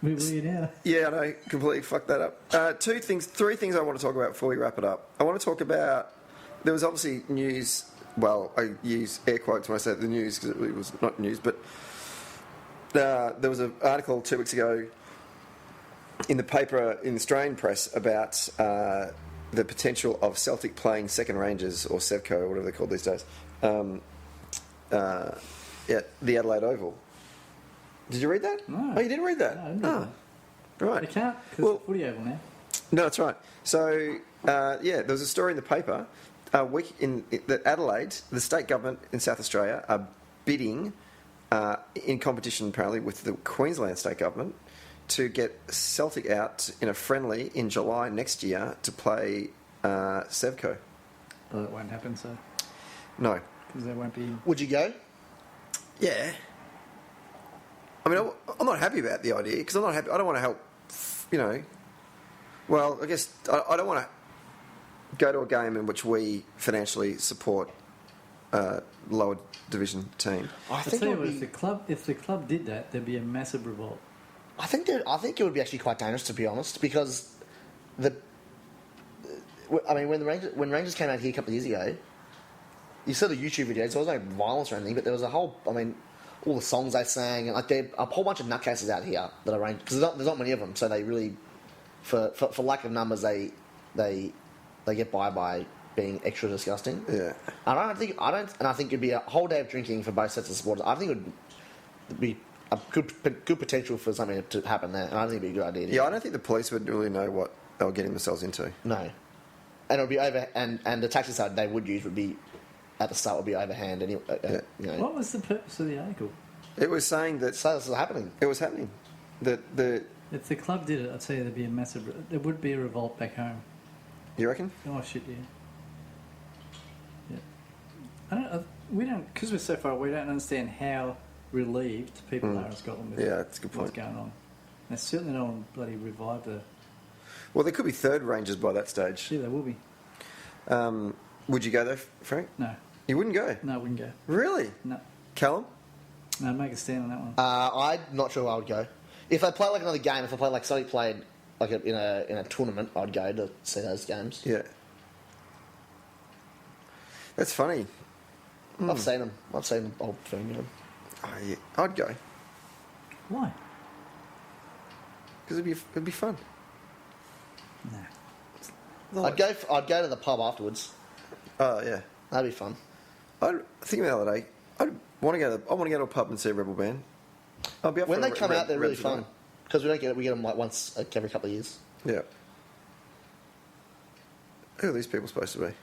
Where were you now? yeah, I know, completely fucked that up. 3 things I want to talk about before we wrap it up. I want to talk about, there was obviously news, well, I use air quotes when I say the news because it was not news, but there was an article 2 weeks ago in the paper, in the Australian press, about the potential of Celtic playing second Rangers, or Sevco, or whatever they're called these days, at the Adelaide Oval. Did you read that? No. Oh, you didn't read that? No, I didn't read that. Right. You can't, because Well- it's a footy oval now. No, that's right. So, there was a story in the paper that Adelaide, the state government in South Australia, are bidding in competition apparently with the Queensland state government to get Celtic out in a friendly in July next year to play Sevco. Well, that won't happen, so. No. Because there won't be. Would you go? Yeah. I mean, I'm not happy about the idea because I'm not happy. I don't want to help, you know. Well, I guess I don't want to go to a game in which we financially support a lower division team. I I think tell it you would what, be. if the club did that, there'd be a massive revolt. I think it would be actually quite dangerous, to be honest, because when Rangers came out here a couple of years ago, you saw the YouTube videos. There was no violence or anything, but there was a whole. I mean, all the songs they sang, and like there are a whole bunch of nutcases out here that are Rangers, because there's not many of them. So they really, for lack of numbers, they get by being extra disgusting. Yeah. And I think it'd be a whole day of drinking for both sets of supporters. I think it would be a good potential for something to happen there, and I think it'd be a good idea. Yeah, I don't think the police would really know what they were getting themselves into. No, and it would be over, and the taxi side they would use would be at the start would be overhand anyway. Yeah. You know, What was the purpose of the article? It was saying that so this is happening. it was happening. That If the club did it, I'd say there'd be a massive. There would be a revolt back home. you reckon? Oh shit, yeah. We don't, because we're so far away. We don't understand how relieved people are in Scotland with Yeah, that's a good what's point. going on. They certainly don't want to bloody revive the. Well, there could be third Rangers by that stage. Yeah, they will be. Would you go there, Frank? No, You wouldn't go. no, I wouldn't go. Really? No, Callum? no, make a stand on that one. I'm not sure I would go. If they play like another game, if they play like somebody played like in a tournament, I'd go to see those games. Yeah. That's funny. I've seen them. I've seen the old Birmingham. Oh, yeah. I'd go Why? because it'd be fun. No. I'd go to the pub afterwards. Oh yeah. That'd be fun. I think about the other day. I want to go to a pub and see a Rebel band. I'll be up When for they come out, they're really Rebs at fun because we don't get it. We get them like once every couple of years. night. Yeah. Who are these people supposed to be?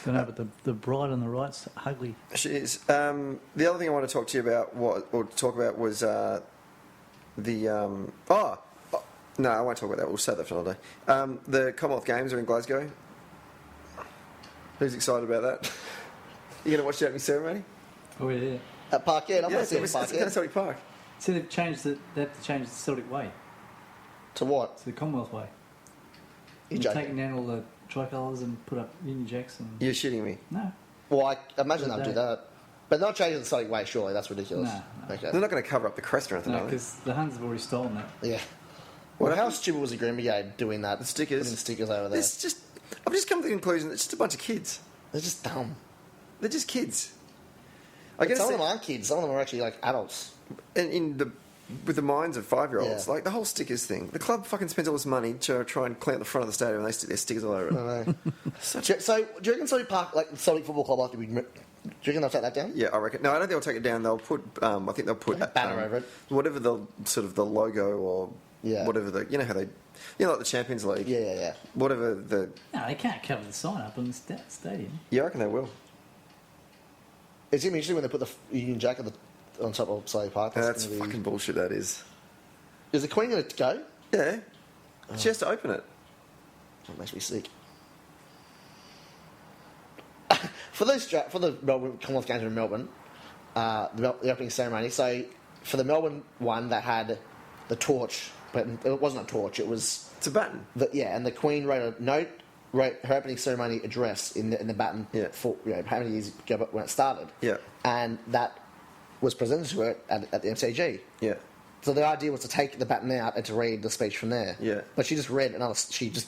Don't know, but the bride on the right's ugly. She is. The other thing I want to talk to you about, was no, I won't talk about that. We'll save that for another day. The Commonwealth Games are in Glasgow. Who's excited about that? You going to watch the opening ceremony? Oh yeah. At Parkhead, I'm Yeah, not seeing it's going to Parkhead. Celtic Park. So they've changed the. They have to change the Celtic way To what? to the Commonwealth way. You They're joking? taking down all the tricolours and put up Union Jacks and You're shitting me. no. Well, I imagine they'll They- do that. But not changing the Celtic way, surely. That's ridiculous. No. Okay. They're not going to cover up the crest or anything, No, are they? because the Huns have already stolen that. Yeah. What Well, how happened? stupid was the Green Brigade doing that? The stickers. Putting stickers over there. It's just... I've just come to the conclusion that it's just a bunch of kids. They're just dumb. They're just kids. I But guess some of they- them aren't kids. Some of them are actually like adults. with the minds of 5-year-olds, Yeah. like the whole stickers thing. The club fucking spends all this money to try and clean out the front of the stadium, and they stick their stickers all over it. I know. So, do you reckon Celtic Park, like the Celtic Football Club, do you reckon they'll take that down? Yeah, I reckon. No, I don't think they'll take it down. They'll put. I think they'll put A banner over it. Whatever the sort of the logo or Yeah. whatever the you know how they, like the Champions League. Yeah. Whatever the. No, they can't cover the sign up on the stadium. Yeah, I reckon they will. It's going to be interesting when they put the Union Jack on top of Celtic Park. That's gonna be... fucking bullshit. That is. Is the Queen going to go? Yeah. She has to open it. That makes me sick. for the Melbourne Commonwealth Games in Melbourne, the opening ceremony. So for the Melbourne one, that had the torch, but it wasn't a torch. It was It's a baton. and the Queen wrote her opening ceremony address in the baton Yeah. for how many years ago when it started. Yeah. And that was presented to her at the MCG. Yeah. So the idea was to take the baton out and to read the speech from there. Yeah. But she just read another. She just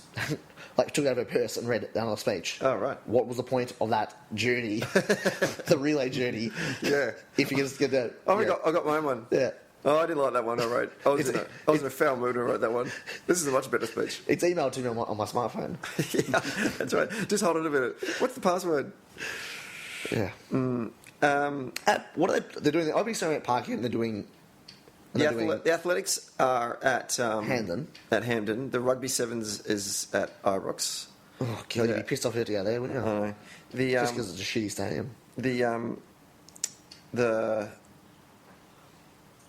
like took it out of her purse and read another speech. Oh, right. What was the point of that journey, the relay journey? Yeah. If you can just get that. I got my own one. Yeah. Oh, I didn't like that one I wrote. I was in a foul mood when I wrote that one. This is a much better speech. It's emailed to me on my smartphone. Yeah, that's right. Just hold on a minute. What's the password? Yeah. What are they're doing? The opening ceremony at Parkhead, and they're doing. The athletics are at Hamden. At Hamden. The rugby sevens is at Ibrox. Oh god, you'd be pissed off to go there, wouldn't you? I know. The Just because it's a shitty stadium.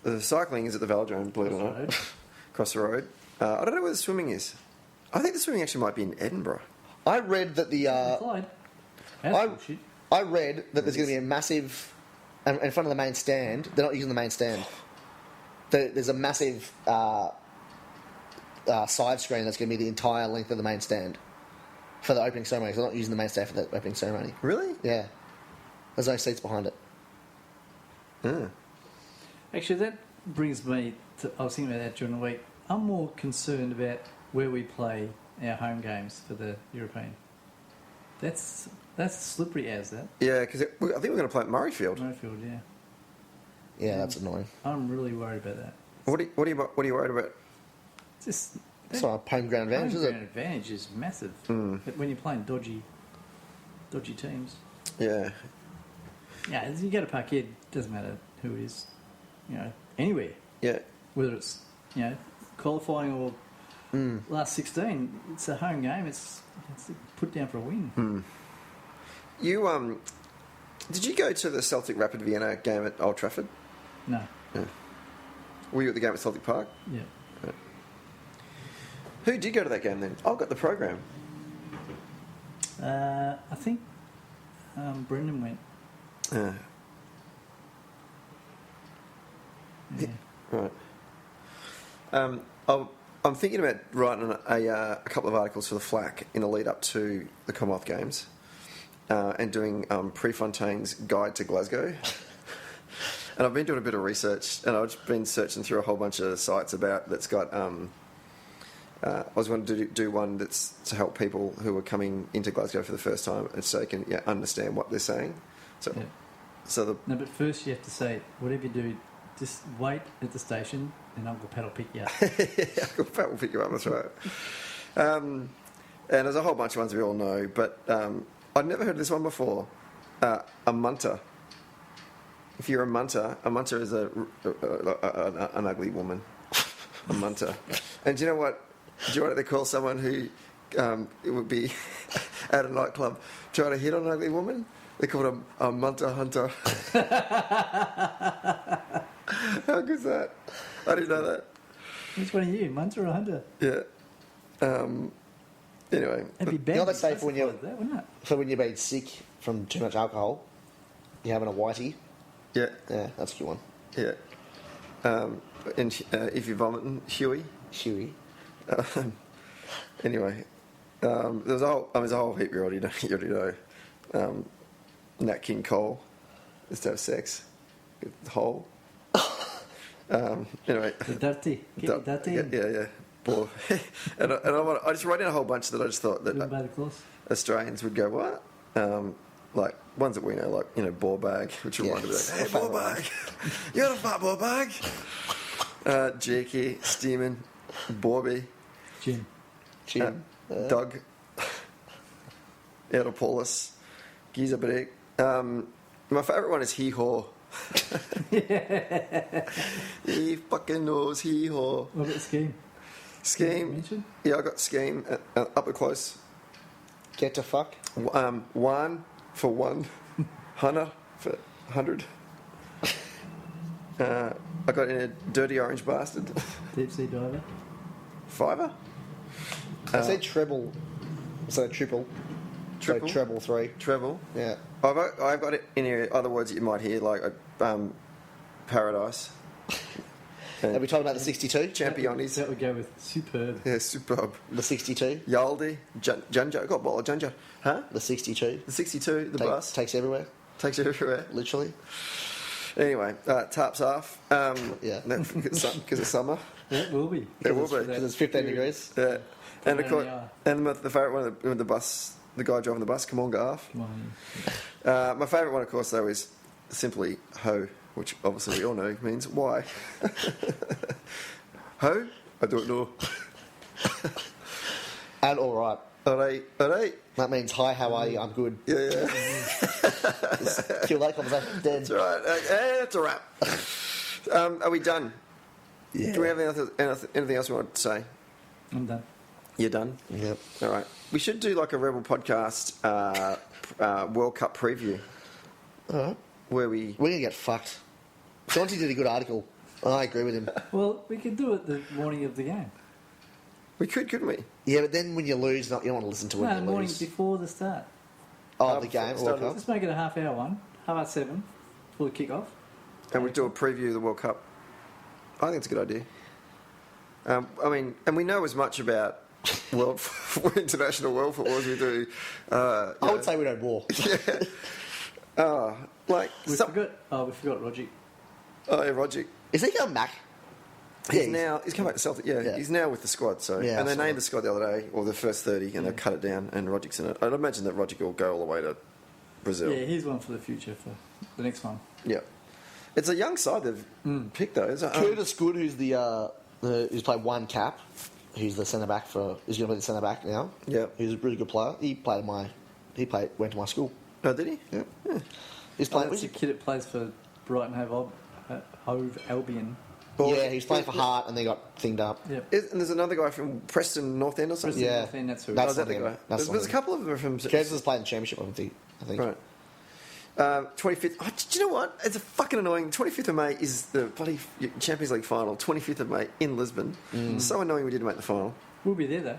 the cycling is at the Velodrome, believe it or not, across the road. I don't know where the swimming is. I think the swimming actually might be in Edinburgh. I read that Clyde. That's bullshit. I read that there's going to be a massive in front of the main stand. They're not using the main stand. There's a massive side screen that's going to be the entire length of the main stand for the opening ceremony. So they're not using the main stand for the opening ceremony. Really? Yeah. There's no seats behind it. Yeah. Actually, that brings me to. I was thinking about that during the week. I'm more concerned about where we play our home games for the European. That's slippery as that. Yeah, because I think we're going to play at Murrayfield. Murrayfield, yeah. Yeah, that's annoying. I'm really worried about that. What are you worried about? Just It's not a home ground advantage, is home it? ground advantage is massive. Mm. But when you're playing dodgy teams, Yeah. yeah, you go to Parkhead, doesn't matter who it is, anywhere. Yeah. Whether it's qualifying or last 16, it's a home game. It's put down for a win. You did you go to the Celtic Rapid Vienna game at Old Trafford? No, Yeah. Were you at the game at Celtic Park? yeah. Who did go to that game then? I've got the program. I think Brendan went. Yeah. Yeah. Right. I'm thinking about writing a couple of articles for the Flack in the lead up to the Commonwealth Games, and doing Prefontaine's Guide to Glasgow. And I've been doing a bit of research, and I've been searching through a whole bunch of sites that's got. I was going to do one that's to help people who are coming into Glasgow for the first time, and so they can understand what they're saying. So, Yeah. so No, but first you have to say, whatever you do, just wait at the station and Uncle Pat will pick you up. Uncle Pat will pick you up, that's right. And there's a whole bunch of ones we all know, but I'd never heard of this one before. A munter. If you're a munter is an ugly woman. A munter. And do you know what? Do you know what they call someone who it would be at a nightclub trying to hit on an ugly woman? They call it a munter hunter. How good's that? I didn't know that. Which one are you, Munter or Hunter? Yeah. Anyway, It'd be bad. You know what they say for when you're- that, wouldn't it? So when you're being sick from too much alcohol, you're having a whitey. yeah, Yeah, that's a good one. yeah. And if you're vomiting, Huey. Huey. Anyway, there's a whole heap you already know. Nat King Cole is to have sex. Get the hole. Anyway. The dirty. Get the dirty. Yeah. Boy. and I just wrote down a whole bunch that I just thought that Live by the course. Australians would go, what? Like ones that we know, like, ball bag, which reminded me Yes. like, hey, ball bag. You got a fat ball bag? Jakey, Steeman, Borby, Jim. Jim. Doug, Paulus, Giza Brick. My favourite one is Hee Haw. He fucking knows Hee Haw. What about the scheme? Scheme. Mention? Yeah, I got Scheme up and close. Get to fuck. One for one. Hunter for 100. I got in a dirty orange bastard. Deep sea diver. Fiver. I said treble. So triple. Triple? So treble 3. Treble. Yeah. I've got it in here. Other words that you might hear, like paradise. Are we talking about the 62? Championis. That would go with superb. Yeah, superb. The 62? Yaldi. Junja. Got a bottle of Junja. Huh? The 62? The 62. The bus. Takes everywhere, Takes you everywhere. literally. Anyway, tarps off. Yeah. Because it's summer. Yeah, it will be. It will be. Because it's 15 degrees. Yeah. And of an course, hour. and the favourite one with the bus, the guy driving the bus, come on, Garth. Come on. My favourite one, of course, though, is simply ho, which obviously we all know means why. Ho? I don't know. And all right. Alright. That means, hi, how are you? I'm good. Yeah. Kill that conversation. Dead. That's right. That's a wrap. Are we done? Yeah. Do we have anything else we want to say? I'm done. You're done? Yep. All right. We should do like a Rhebel Podcast World Cup preview All right. where we... We're going to get fucked. Jonty did a good article. I agree with him. Well, we could do it the morning of the game. We could, couldn't we? Yeah, but then when you lose, you don't want to listen to it No, when the you morning lose. before the start. Oh, the game, Start World of- Cup. Let's make it a half-hour one. How about 7 for the kick-off? And we do a preview of the World Cup. I think it's a good idea. I mean, and we know as much about international world football as we do. I would say we know more. Like We forgot Rogic. Oh, yeah, Rogic. Is he going back? He's Yeah, he's come back to Celtic. Yeah, Yeah. he's now with the squad. So Yeah, and I they saw named that. the squad the other day, or the first 30, and they've cut it down. And Rogic's in it. I'd imagine that Rogic will go all the way to Brazil. Yeah, he's one for the future for the next one. Yeah. It's a young side they've picked though. Isn't it? Curtis Good, who's who's played one cap, who's the centre back who's going to be the centre back now. Yeah. He's a really good player. Went to my school. Oh, did he? Yeah. He's Oh, playing. that's a kid that plays for Brighton Hove Albion. Yeah, he's playing for Hart and they got thinged up. Yep. And there's another guy from Preston North End or something. Yeah. North End, that's who. That's Oh, is that the not guy? him. That's There's not a him. couple of them from. Curtis is playing the championship, I think. Right. 25th. Oh, do you know what? It's a fucking annoying. 25th of May is the bloody Champions League final. 25th of May in Lisbon. So annoying we didn't make the final. We'll be there, though.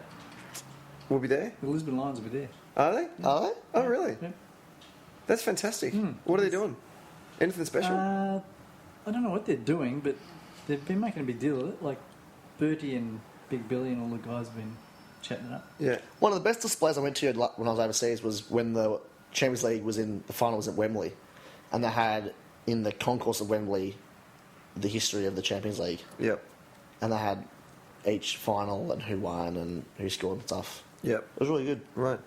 We'll be there. The Lisbon Lions will be there. Are they? Are they? Oh, really? Yep. That's fantastic. What are they doing? Anything special? I don't know what they're doing, but they've been making a big deal of it. Like Bertie and Big Billy and all the guys have been chatting it up. Yeah. One of the best displays I went to when I was overseas was when the Champions League the final was at Wembley, and they had in the concourse of Wembley the history of the Champions League, Yep. and they had each final and who won and who scored and stuff. Yep. It was really good. Right.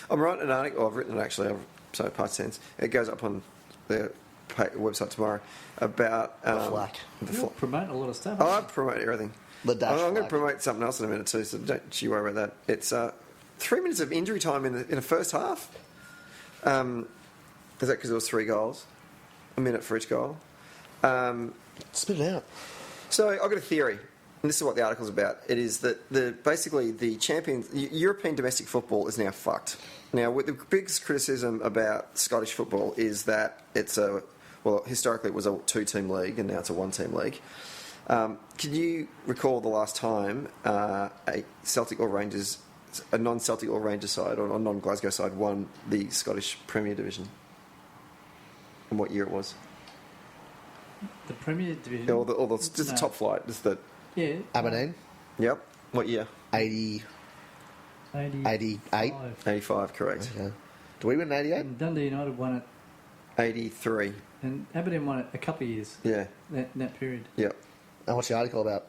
I'm writing an article. I've written it actually. So past tense. It goes up on the website tomorrow about The flag. The You're promoting a lot of stuff. Oh, I aren't promote everything. The dash I'm going to flag. promote something else in a minute too, so don't you worry about that. It's 3 minutes of injury time in the first half. Is that because there was 3 goals? A minute for each goal. Spit it out. So I've got a theory, and this is what the article's about. It is that basically the European domestic football is now fucked. Now, the biggest criticism about Scottish football is that historically it was a 2-team league, and now it's a 1-team league. Can you recall the last time a Celtic or Rangers a non-Celtic or Rangers side or a non-Glasgow side won the Scottish Premier Division? And what year it was? The Premier Division. Just the top flight. Just the Yeah. Aberdeen, Yep. What year? 80, 88. 85, correct. Okay. Do we win in 88? And Dundee United won it, 83. and Aberdeen won it a couple of years. Yeah. That period. Yep. And what's the article about?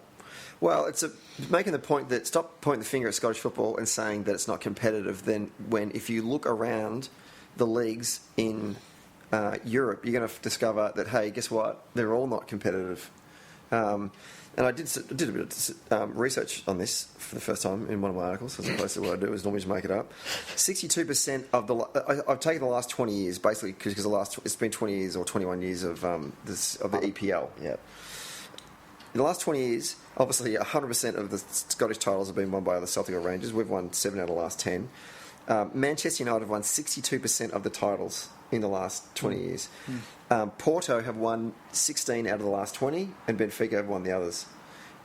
Well, it's making the point that stop pointing the finger at Scottish football and saying that it's not competitive. Then, if you look around the leagues in Europe, you're going to discover that, hey, guess what? They're all not competitive. And I did a bit of research on this for the first time in one of my articles, as opposed to what I do is normally just make it up. 62% of I've taken the last 20 years, basically, because it's been 20 years or 21 years of the EPL. Yep. In the last 20 years, obviously 100% of the Scottish titles have been won by the Celtic or Rangers. We've won 7 out of the last 10. Manchester United have won 62% of the titles in the last 20 years. Porto have won 16 out of the last 20, and Benfica have won the others.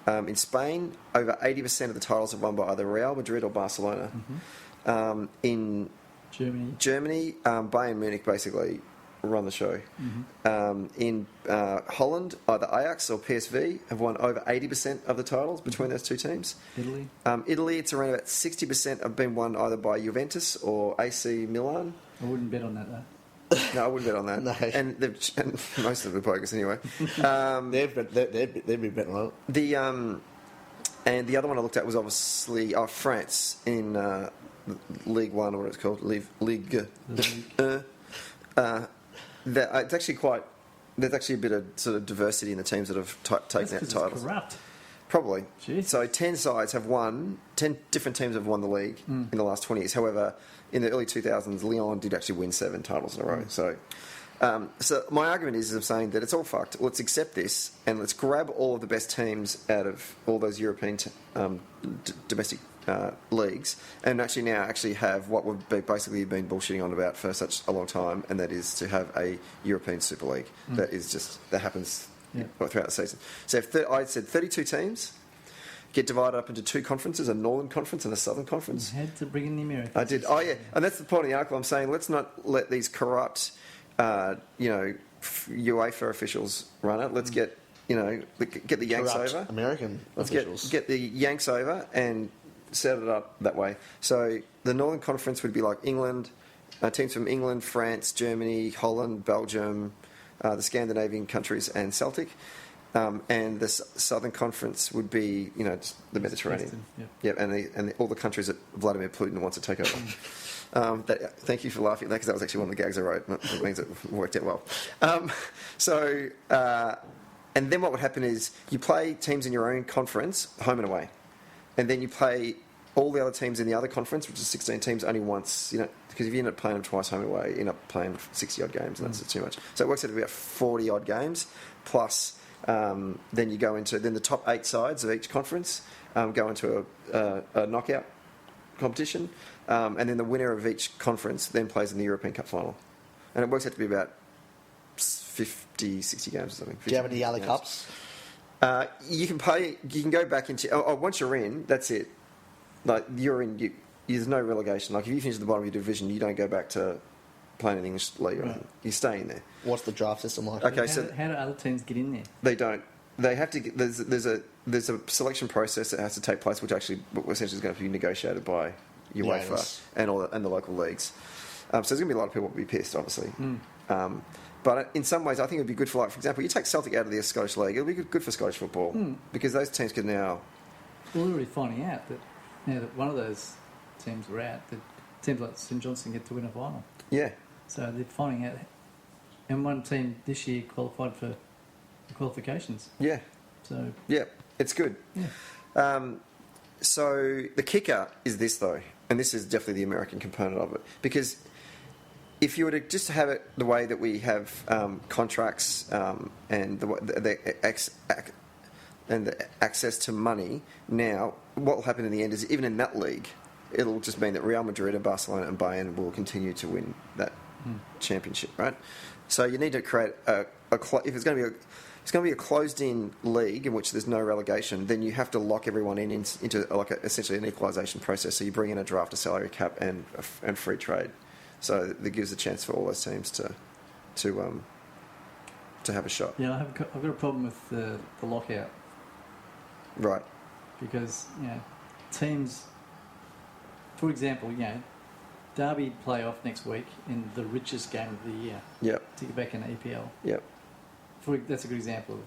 In Spain, over 80% of the titles are won by either Real Madrid or Barcelona. In Germany, Bayern Munich basically run the show. In Holland, either Ajax or PSV have won over 80% of the titles between those two teams. Italy, it's around about 60% have been won either by Juventus or AC Milan. I wouldn't bet on that though. No, I wouldn't bet on that. No. And most of the bogus anyway. They'd be betting on it. And the other one I looked at was obviously France in League One, or what it's called, Ligue. It's actually quite. There's actually a bit of sort of diversity in the teams that have taken out titles. It's corrupt. Probably. Jeez. So 10 sides have won. 10 different teams have won the league in the last 20 years. However, in the early 2000s, Lyon did actually win 7 titles in a row. So my argument is I'm saying that it's all fucked. Let's accept this and let's grab all of the best teams out of all those European domestic leagues and actually have what we've basically been bullshitting on about for such a long time, and that is to have a European Super League. That happens throughout the season. So I said 32 teams get divided up into 2 conferences, a Northern Conference and a Southern Conference. You had to bring in the Americans. I did. Oh, yeah. And that's the point of the article. I'm saying let's not let these corrupt, UEFA officials run it. Let's get the Yanks Corrupt over. American officials. Get the Yanks over and set it up that way. So the Northern Conference would be like England, teams from England, France, Germany, Holland, Belgium, the Scandinavian countries, and Celtic. And the Southern Conference would be, just the Mediterranean. And all the countries that Vladimir Putin wants to take over. Thank you for laughing at that, because that was actually one of the gags I wrote. It means it worked out well. And then what would happen is you play teams in your own conference, home and away. And then you play all the other teams in the other conference, which is 16 teams, only once, because if you end up playing them twice home and away, you end up playing 60-odd games, and that's too much. So it works out to be about 40-odd games, plus then you go into the top 8 sides of each conference go into a knockout competition, and then the winner of each conference then plays in the European Cup final. And it works out to be about 50, 60 games or something. Do you have any other cups? You can go back into... once you're in, that's it. Like, you're in... There's no relegation. Like, if you finish at the bottom of your division, you don't go back to playing in the English league or anything. You stay in there. What's the draft system like? Okay, How do other teams get in there? They don't. They have to... There's a selection process that has to take place, which actually essentially is going to be negotiated by UEFA and the local leagues. So there's going to be a lot of people who will be pissed, obviously. But in some ways, I think it would be good for, for example, you take Celtic out of the Scottish League, it'll be good for Scottish football, because those teams could now... Well, we're already finding out that now that one of those teams are out, that teams like St Johnstone get to win a final. Yeah. So they're finding out. And one team this year qualified for the qualifications. Yeah. So... Yeah, it's good. Yeah. So the kicker is this, though, and this is definitely the American component of it, because... If you were to just have it the way that we have contracts and the access to money now, what will happen in the end is even in that league, it'll just mean that Real Madrid and Barcelona and Bayern will continue to win that championship, right? So you need to create if it's going to be it's going to be a closed-in league in which there's no relegation, then you have to lock everyone into like essentially an equalisation process. So you bring in a draft, a salary cap, and free trade. So that gives a chance for all those teams to have a shot. Yeah, I've got a problem with the lockout Right. because teams, for example, Derby play off next week in the richest game of the year Yep. to get back in the EPL. Yep. That's a good example of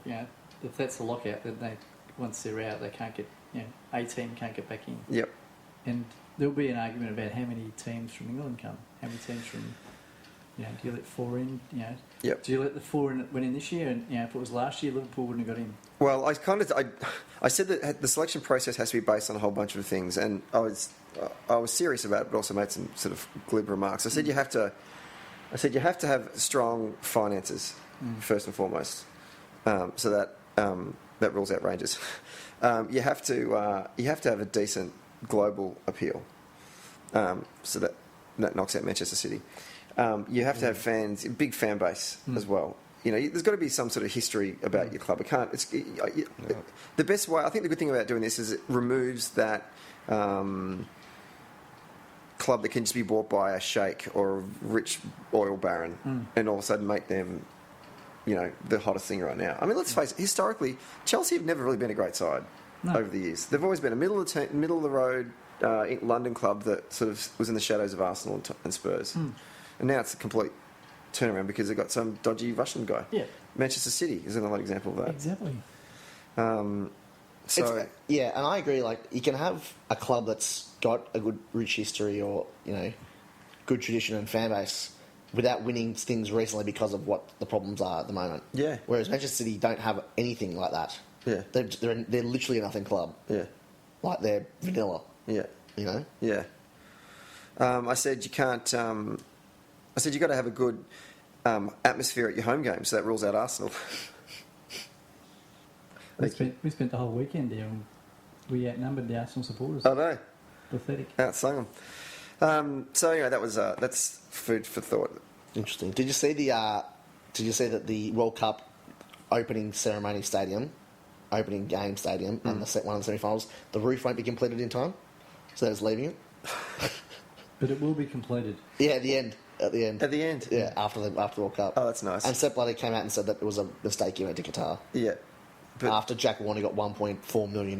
if that's the lockout, then once they're out, they can't get a team can't get back in. Yep. And there'll be an argument about how many teams from England come, how many teams from do you let 4 in? Yep. Do you let the 4 in went in this year? And if it was last year, Liverpool wouldn't have got in. Well, I said that the selection process has to be based on a whole bunch of things, and I was serious about it, but also made some sort of glib remarks. I said you have to have strong finances first and foremost, so that rules out Rangers. You have to have a decent global appeal, so that knocks out Manchester City. You have to have fans, a big fan base as well. There's got to be some sort of history about your club. The best way, I think the good thing about doing this is it removes that club that can just be bought by a sheikh or a rich oil baron and all of a sudden make them, the hottest thing right now. I mean, let's face it, historically, Chelsea have never really been a great side over the years. They've always been a middle of the road London club that sort of was in the shadows of Arsenal and Spurs. And now it's a complete turnaround because they've got some dodgy Russian guy. Yeah. Manchester City is another example of that. Exactly. And I agree. Like, you can have a club that's got a good, rich history or, good tradition and fan base without winning things recently because of what the problems are at the moment. Yeah. Whereas Manchester City don't have anything like that. Yeah. They're literally a nothing club. Yeah. Like, they're vanilla. Yeah. Yeah. I said you can't... I said you've got to have a good atmosphere at your home games, so that rules out Arsenal. We spent the whole weekend there and we outnumbered the Arsenal supporters. I know. Pathetic. Outsung them. So anyway, that's food for thought. Interesting. Did you see that the World Cup opening game stadium, and one of the semi-finals, the roof won't be completed in time, so they're just leaving it. But it will be completed. Yeah, at the end. At the end? Yeah, after the World Cup. Oh, that's nice. And Sepp Blatter came out and said that it was a mistake he went to Qatar. Yeah. But after Jack Warner got $1.4 million.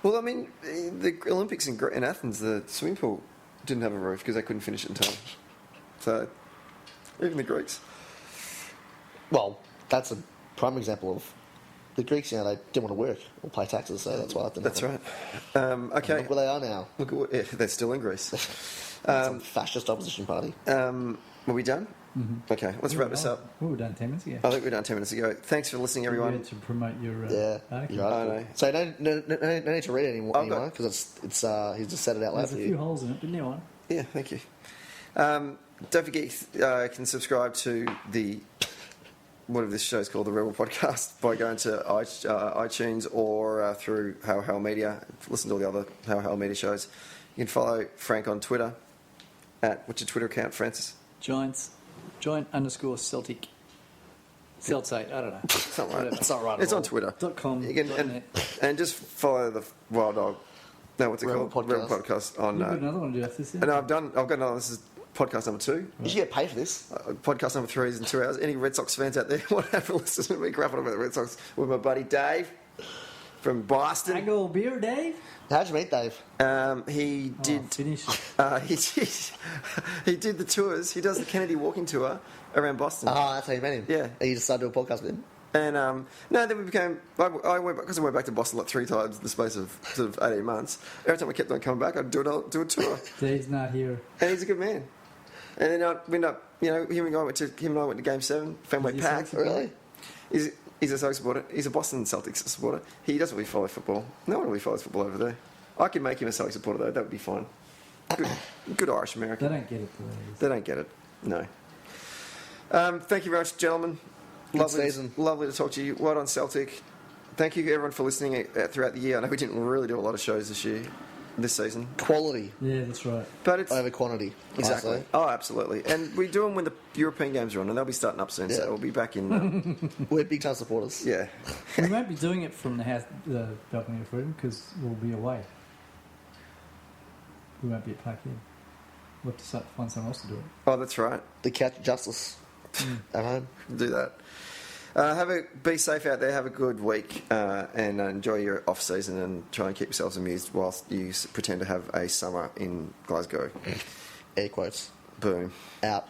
Well, I mean, the Olympics in Athens, the swimming pool didn't have a roof because they couldn't finish it in time. So, even the Greeks. Well, that's a prime example of the Greeks, they didn't want to work or pay taxes, so that's why it didn't happen. Right. Okay. Look where they are now. Look at they're still in Greece. Some fascist opposition party. Are we done? Mm-hmm. Okay, let's wrap this up. We were done 10 minutes ago. I think we were done 10 minutes ago. Thanks for listening, everyone. You had to promote your article. You're right. I know. So no need to read it anymore because it's he's just said it out loud. There's a few holes in it, but new one. Yeah, thank you. Don't forget you can subscribe to the whatever this show is called, the Rhebel Phodcast, by going to iTunes or through How Media. Listen to all the other How Media shows. You can follow Frank on Twitter what's your Twitter account, Francis? Giant_Celtic. Celtic, I don't know. It's not right. It's not right. It's on Twitter. .com. You can, and just follow the Wild Dog. No, what's it Rhebel called? Podcast. Rhebel Podcast on. You've got another one to do after this. And I've got another. This is podcast number 2. You should get paid for this. Podcast number 3 is in 2 hours. Any Red Sox fans out there want to have a listen to me grappling about the Red Sox with my buddy Dave from Boston? I go beer, Dave. How'd you meet Dave? He did. Finish. He did the tours. He does the Kennedy walking tour around Boston. Oh, that's how you met him. Yeah. And you just started doing a podcast with him. And no, then we became. I went back to Boston like 3 times in the space of sort of 18 months. Every time I kept on coming back, I'd do a tour. Dave's not here. And he's a good man. And then we ended up, him and I went to Game 7, Fenway Park. Really? He's a Celtics supporter. He's a Boston Celtics supporter. He doesn't really follow football. No one really follows football over there. I could make him a Celtics supporter though. That would be fine. Good Irish American. They don't get it the way it is. They don't get it. No. Thank you very much, gentlemen. Good season. Lovely to talk to you. Well done, Celtic. Thank you, everyone, for listening throughout the year. I know we didn't really do a lot of shows this year. this season. Quality Yeah, that's right. But it's over quantity. I exactly. say. Oh, absolutely. And we do them when the European games are on, and they'll be starting up soon. Yeah. So we'll be back in. We're big time supporters. Yeah. We won't be doing it from the house, the balcony of freedom, because we'll be away. We won't be at Park Hill. We'll have to find someone else to do it. Oh, that's right. The couch of justice at home. Do that. Be safe out there. Have a good week, and enjoy your off season, and try and keep yourselves amused whilst you pretend to have a summer in Glasgow. Air quotes. Boom. Out.